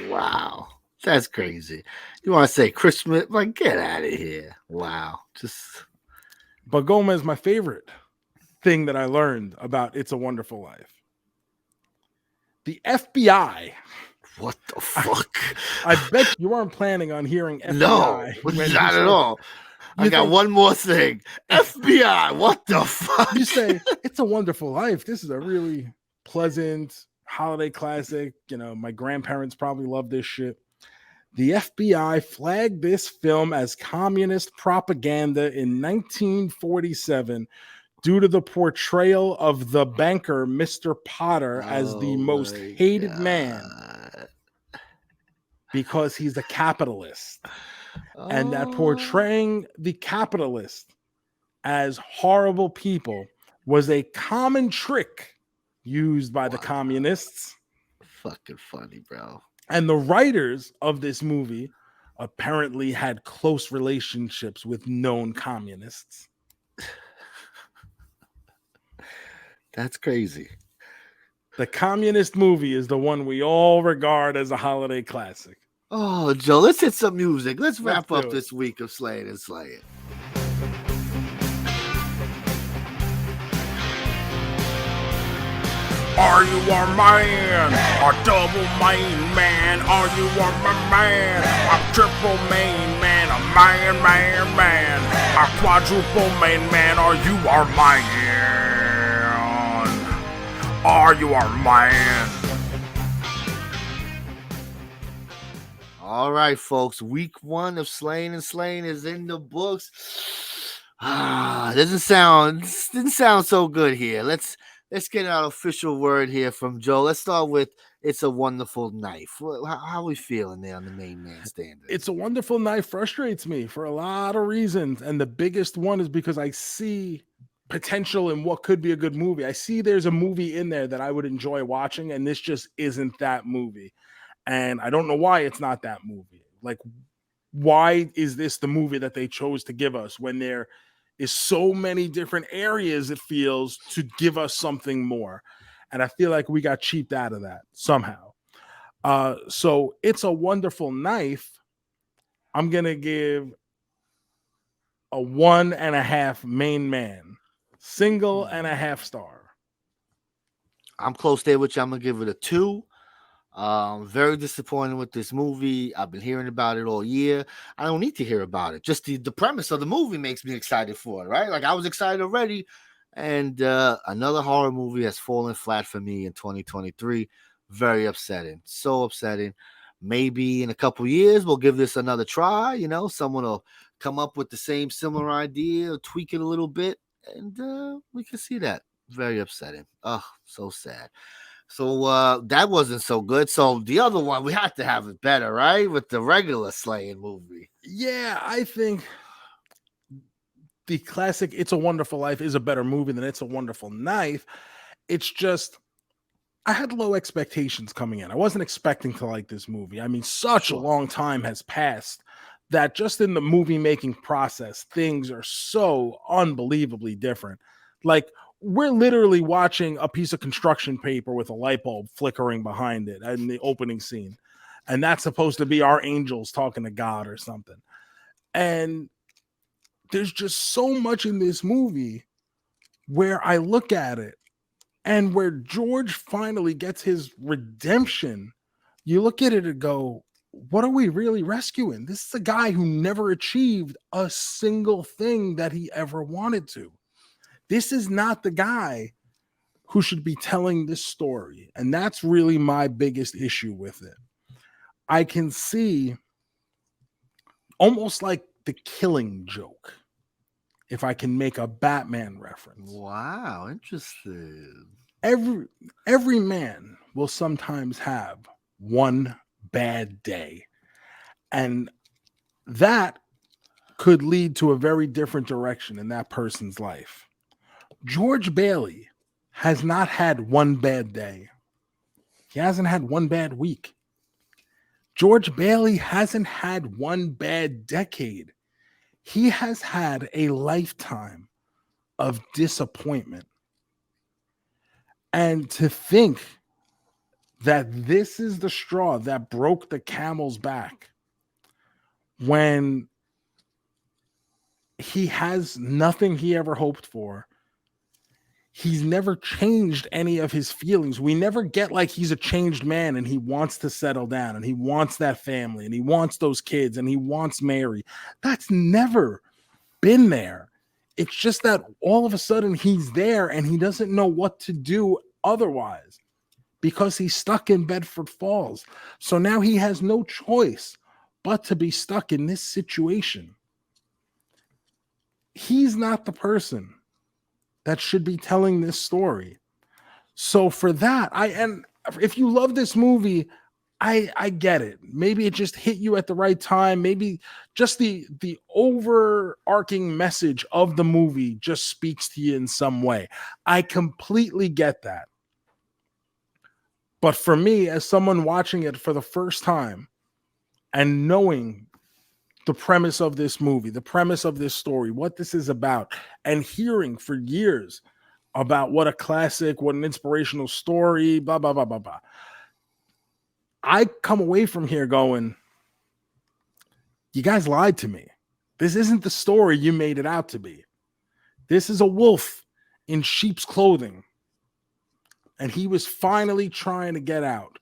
Wow. That's crazy. You want to say Christmas? Like, get out of here. Wow. But JoeMeZ, my favorite thing that I learned about It's a Wonderful Life. The FBI. What the fuck? I bet you weren't planning on hearing FBI. No, not at all. I got one more thing. FBI, what the fuck? You say, It's a Wonderful Life. This is a really pleasant holiday classic. You know, my grandparents probably love this shit. The FBI flagged this film as communist propaganda in 1947 due to the portrayal of the banker, Mr. Potter, as the most hated man because he's a capitalist. And that portraying the capitalist as horrible people was a common trick used by the communists. Fucking funny, bro. And the writers of this movie apparently had close relationships with known communists. That's crazy. The communist movie is the one we all regard as a holiday classic. Oh, Joe, let's hit some music. Let's wrap up this week of Slaying and Slaying. Are you a man? A double main man? Are you a man? A triple main man? A man? A quadruple main man? Are you our man? Are you our man? All right, folks. Week 1 of Slaying and Slaying is in the books. Didn't sound so good here. Let's get our official word here from Joe. Let's start with It's a Wonderful Knife. How are we feeling there on the main man standard? It's a Wonderful Knife frustrates me for a lot of reasons. And the biggest one is because I see potential in what could be a good movie. I see there's a movie in there that I would enjoy watching, and this just isn't that movie. And I don't know why it's not that movie. Like, why is this the movie that they chose to give us when there is so many different areas, it feels, to give us something more? And I feel like we got cheaped out of that somehow. So It's a Wonderful Knife, I'm going to give a 1.5 main man, single and a half star. I'm close there with you. I'm gonna give it a 2. Very disappointed with this movie. I've been hearing about it all year. I don't need to hear about it. Just the premise of the movie makes me excited for it, right? Like, I was excited already. And another horror movie has fallen flat for me in 2023. Very upsetting. So upsetting. Maybe in a couple years we'll give this another try. You know, someone will come up with the same similar idea, tweak it a little bit, and we can see that. Very upsetting. Oh, so sad. So that wasn't so good. So the other one, we had to have it better, right? With the regular Slaying movie. Yeah, I think the classic It's a Wonderful Life is a better movie than It's a Wonderful Knife. It's just, I had low expectations coming in. I wasn't expecting to like this movie. I mean, such a long time has passed that just in the movie making process, things are so unbelievably different. Like, we're literally watching a piece of construction paper with a light bulb flickering behind it in the opening scene. And that's supposed to be our angels talking to God or something. And there's just so much in this movie where I look at it and where George finally gets his redemption. You look at it and go, what are we really rescuing? This is a guy who never achieved a single thing that he ever wanted to. This is not the guy who should be telling this story. And that's really my biggest issue with it. I can see almost like the Killing Joke, if I can make a Batman reference. Wow, interesting. Every man will sometimes have one bad day. And that could lead to a very different direction in that person's life. George Bailey has not had one bad day. He hasn't had one bad week. George Bailey hasn't had one bad decade. He has had a lifetime of disappointment. And to think that this is the straw that broke the camel's back when he has nothing he ever hoped for. He's never changed any of his feelings. We never get like he's a changed man and he wants to settle down and he wants that family and he wants those kids and he wants Mary. That's never been there. It's just that all of a sudden he's there and he doesn't know what to do otherwise because he's stuck in Bedford Falls. So now he has no choice but to be stuck in this situation. He's not the person that should be telling this story. So for that, and if you love this movie, I get it. Maybe it just hit you at the right time. Maybe just the overarching message of the movie just speaks to you in some way. I completely get that. But for me, as someone watching it for the first time and knowing the premise of this movie, the premise of this story, what this is about, and hearing for years about what a classic, what an inspirational story, blah, blah, blah, blah, blah. I come away from here going, you guys lied to me. This isn't the story you made it out to be. This is a wolf in sheep's clothing. And he was finally trying to get out.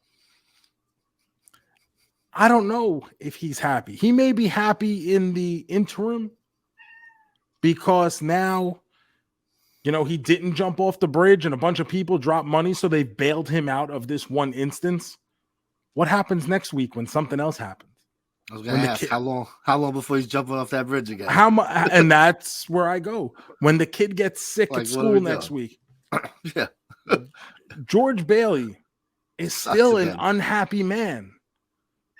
I don't know if he's happy. He may be happy in the interim because now, you know, he didn't jump off the bridge and a bunch of people dropped money, so they bailed him out of this one instance. What happens next week when something else happens? I was going to ask, how long before he's jumping off that bridge again? And that's where I go. When the kid gets sick at school next week. Yeah. George Bailey is still an unhappy man.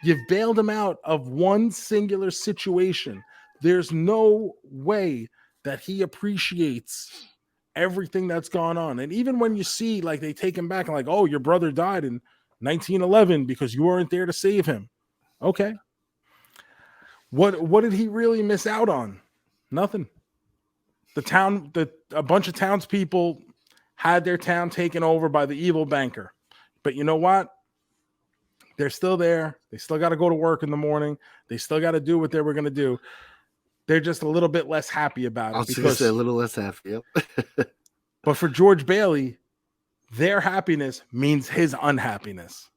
You've bailed him out of one singular situation. There's no way that he appreciates everything that's gone on. And even when you see like they take him back and like, oh, your brother died in 1911 because you weren't there to save him. Okay. What did he really miss out on? Nothing. A bunch of townspeople had their town taken over by the evil banker. But you know what? They're still there. They still got to go to work in the morning. They still got to do what they were going to do. They're just a little bit less happy about it. I was going to say a little less happy. Yep. But for George Bailey, their happiness means his unhappiness.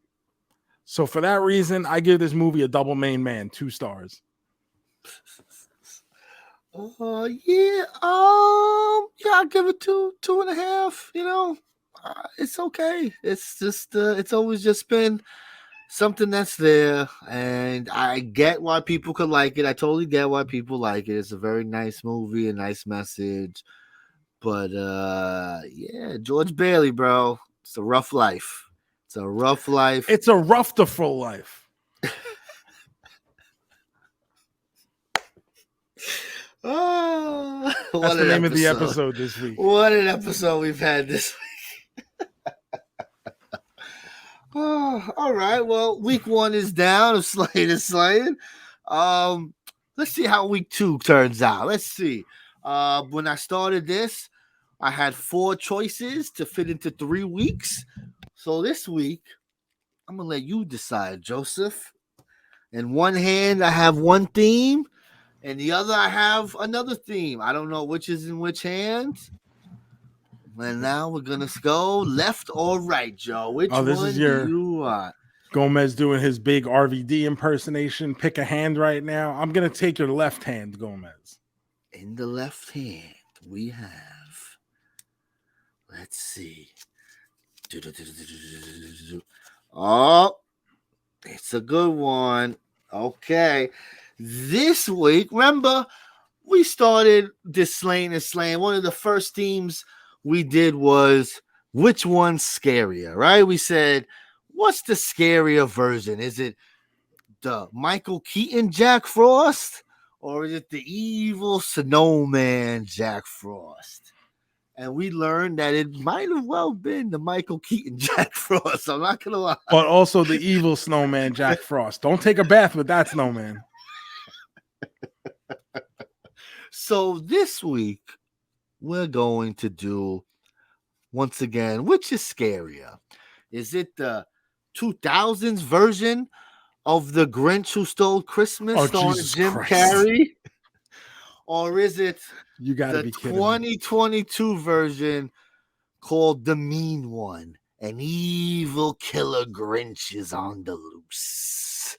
So for that reason, I give this movie a double main man, 2 stars. Yeah, I'll give it 2.5. You know, it's okay. It's just, it's always just been something that's there, and I get why people could like it. I totally get why people like it. It's a very nice movie, a nice message. But yeah, George Bailey, bro, it's a rough life. It's a rough life. It's a Roughderful life. Oh, that's the name of the episode this week. What an episode we've had this week. Oh, all right. Well, week 1 is down of Sleighing Slaying. Let's see how week 2 turns out. Let's see. When I started this, I had 4 choices to fit into 3 weeks. So this week, I'm gonna let you decide, Joseph. In one hand, I have one theme. And the other, I have another theme. I don't know which is in which hand. And now we're going to go left or right, Joe. Which one do you want? JoeMeZ doing his big RVD impersonation. Pick a hand right now. I'm going to take your left hand, JoeMeZ. In the left hand, we have, let's see. Oh, it's a good one. Okay. This week, remember, we started this Sleighing Slaying. One of the first themes we did was which one's scarier, right? We said, what's the scarier version? Is it the Michael Keaton Jack Frost, or is it the evil snowman Jack Frost? And we learned that it might have well been the Michael Keaton Jack Frost. I'm not going to lie. But also the evil snowman Jack Frost. Don't take a bath with that snowman. So this week, we're going to do, once again, which is scarier? Is it the 2000s version of The Grinch Who Stole Christmas starring Jim Carrey? Or is it the 2022 version called The Mean One? An evil killer Grinch is on the loose.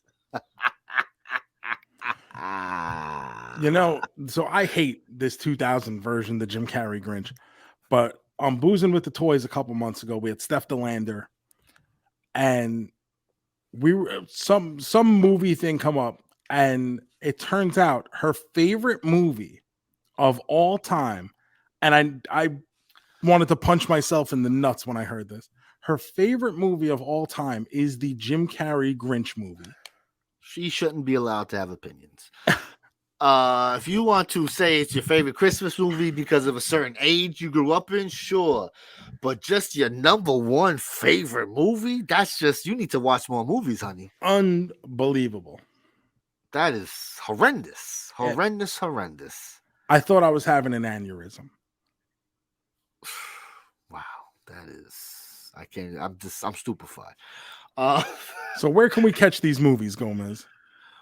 You know, so I hate this 2000 version, the Jim Carrey Grinch. But on Boozing with the Toys a couple months ago, we had Steph DeLander, and we were some movie thing come up, and it turns out her favorite movie of all time, and I wanted to punch myself in the nuts when I heard this. Her favorite movie of all time is the Jim Carrey Grinch movie. She shouldn't be allowed to have opinions. If you want to say it's your favorite Christmas movie because of a certain age you grew up in, sure. But just your number one favorite movie? That's just, you need to watch more movies, honey. Unbelievable. That is horrendous. Horrendous. I thought I was having an aneurysm. Wow. That is, I'm stupefied. So where can we catch these movies, JoeMeZ?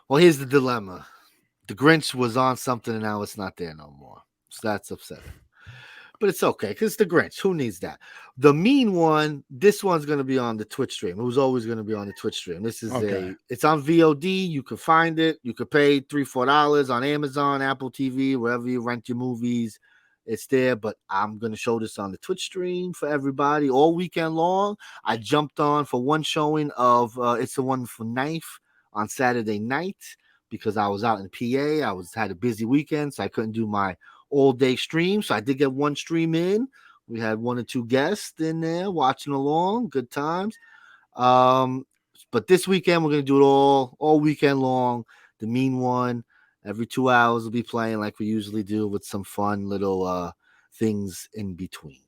Well, here's the dilemma. The Grinch was on something and now it's not there no more. So that's upsetting. But it's okay because it's the Grinch. Who needs that? The Mean One, this one's going to be on the Twitch stream. It was always going to be on the Twitch stream. This is it's on VOD. You can find it. You could pay $3-4 on Amazon, Apple TV, wherever you rent your movies. It's there, but I'm going to show this on the Twitch stream for everybody all weekend long. I jumped on for one showing of It's the One for Knife on Saturday night because I was out in PA. I had a busy weekend, so I couldn't do my all-day stream. So I did get one stream in. We had 1 or 2 guests in there watching along. Good times. But this weekend, we're going to do it all weekend long. The Mean One. Every 2 hours we'll be playing like we usually do with some fun little things in between.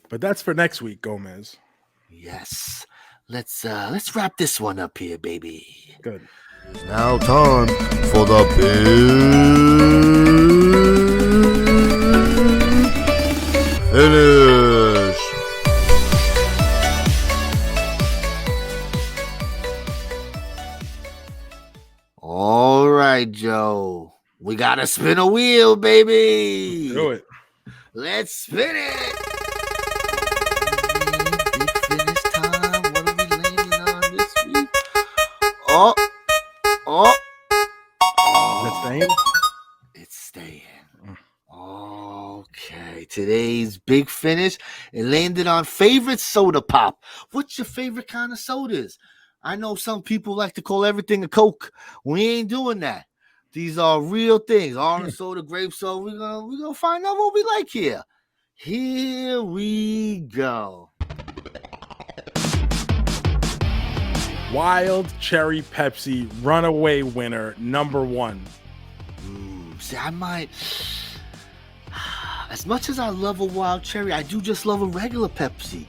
But that's for next week, Gomez. Yes. Let's wrap this one up here, baby. Good. It's now time for the big finish. All right, Joe. We gotta spin a wheel, baby. Do it. Let's spin it. Big finish time. What are we landing on this week? Oh. That's staying? It's staying. Okay. Today's big finish. It landed on favorite soda pop. What's your favorite kind of sodas? I know some people like to call everything a Coke. We ain't doing that. These are real things. Orange soda, grape soda. We're gonna find out what we like here. Here we go. Wild Cherry Pepsi runaway winner #1. See, I might. As much as I love a wild cherry, I do just love a regular Pepsi.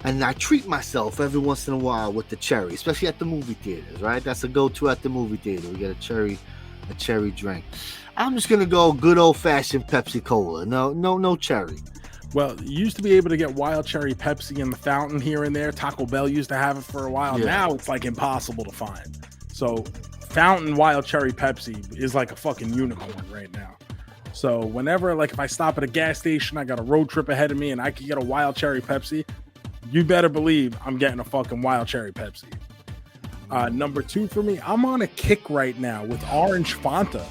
And I treat myself every once in a while with the cherry, especially at the movie theaters, right? That's a go-to at the movie theater. We get a cherry drink. I'm just gonna go good old-fashioned Pepsi Cola. No cherry. Well, you used to be able to get wild cherry Pepsi in the fountain here and there. Taco Bell used to have it for a while. Yeah. Now it's like impossible to find. So fountain wild cherry Pepsi is like a fucking unicorn right now. So whenever, like, if I stop at a gas station, I got a road trip ahead of me and I can get a wild cherry Pepsi, you better believe I'm getting a fucking wild cherry Pepsi. #2 for me, I'm on a kick right now with orange Fanta.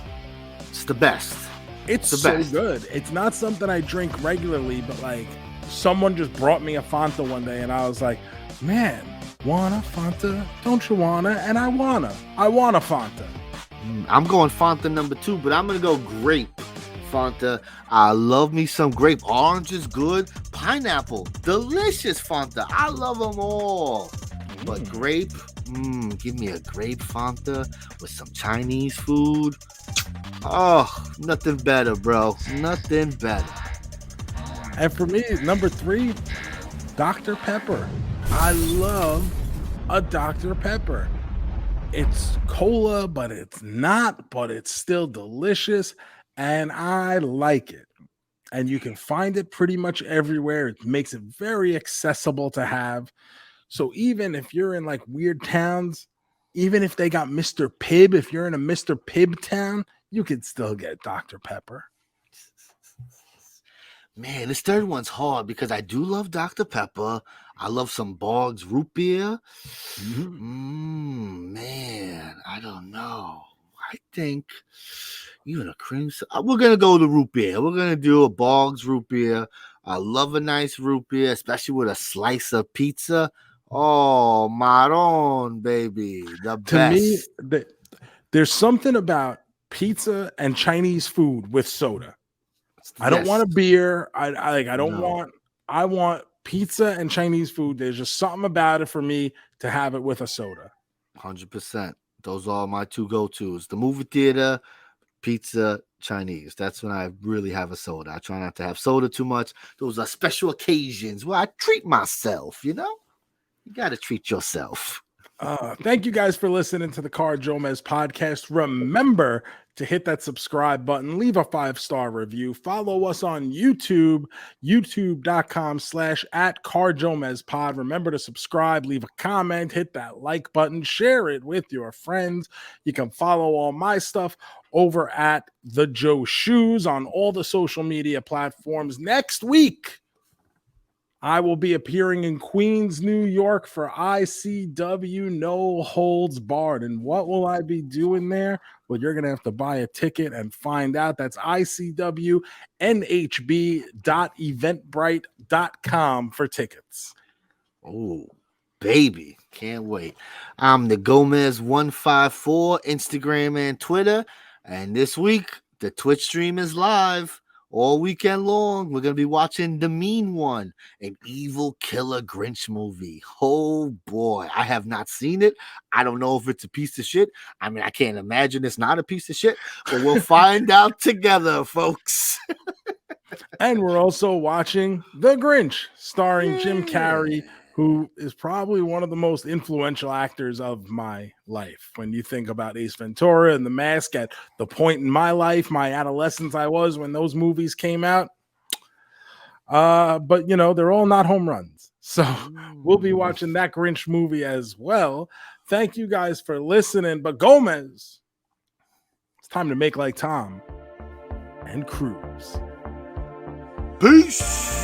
It's the best. It's the so best. good. It's not something I drink regularly, but like someone just brought me a Fanta one day and I was like, man, wanna Fanta? Don't you wanna? And I wanna Fanta. I'm going Fanta #2, but I'm gonna go grape Fanta. I love me some grape. Orange is good. Pineapple, delicious Fanta. I love them all. But grape, give me a grape Fanta with some Chinese food. Oh, nothing better, bro. Nothing better. And for me, #3, Dr. Pepper. I love a Dr. Pepper. It's cola, but it's not, but it's still delicious. And I like it. And you can find it pretty much everywhere. It makes it very accessible to have. So even if you're in like weird towns, even if they got Mr. Pibb, if you're in a Mr. Pibb town, you can still get Dr. Pepper. Man, this third one's hard because I do love Dr. Pepper. I love some Boggs root beer. Man, I don't know. I think even a cream. We're gonna go to root beer. We're gonna do a Boggs root beer. I love a nice root beer, especially with a slice of pizza. Oh, Maron, baby, the To best. me, there's something about pizza and Chinese food with soda. I don't want a beer. I want pizza and Chinese food. There's just something about it for me to have it with a soda. 100%. Those are my two go-tos. The movie theater, pizza, Chinese. That's when I really have a soda. I try not to have soda too much. Those are special occasions where I treat myself, you know? You got to treat yourself. Thank you guys for listening to the JoeMeZ podcast. Remember to hit that subscribe button, leave a 5-star review, follow us on YouTube, youtube.com/@JoeMeZpod. Remember to subscribe, leave a comment, hit that like button, share it with your friends. You can follow all my stuff over at The Joe Shoes on all the social media platforms. Next week, I will be appearing in Queens, New York for ICW No Holds Barred. And what will I be doing there? Well, you're going to have to buy a ticket and find out. That's icwnhb.eventbrite.com for tickets. Oh, baby. Can't wait. I'm the GomEZ154, Instagram and Twitter. And this week, the Twitch stream is live. all weekend long, we're going to be watching The Mean One, an evil killer Grinch movie. Oh boy, I have not seen it. I don't know if it's a piece of shit. I mean, I can't imagine it's not a piece of shit, but we'll find out together, folks. And we're also watching The Grinch, starring Jim Carrey, who is probably one of the most influential actors of my life. When you think about Ace Ventura and The Mask, at the point in my life, my adolescence I was when those movies came out. But, you know, they're all not home runs. So we'll be watching that Grinch movie as well. Thank you guys for listening. But JoeMeZ, it's time to make like Tom and cruise. Peace.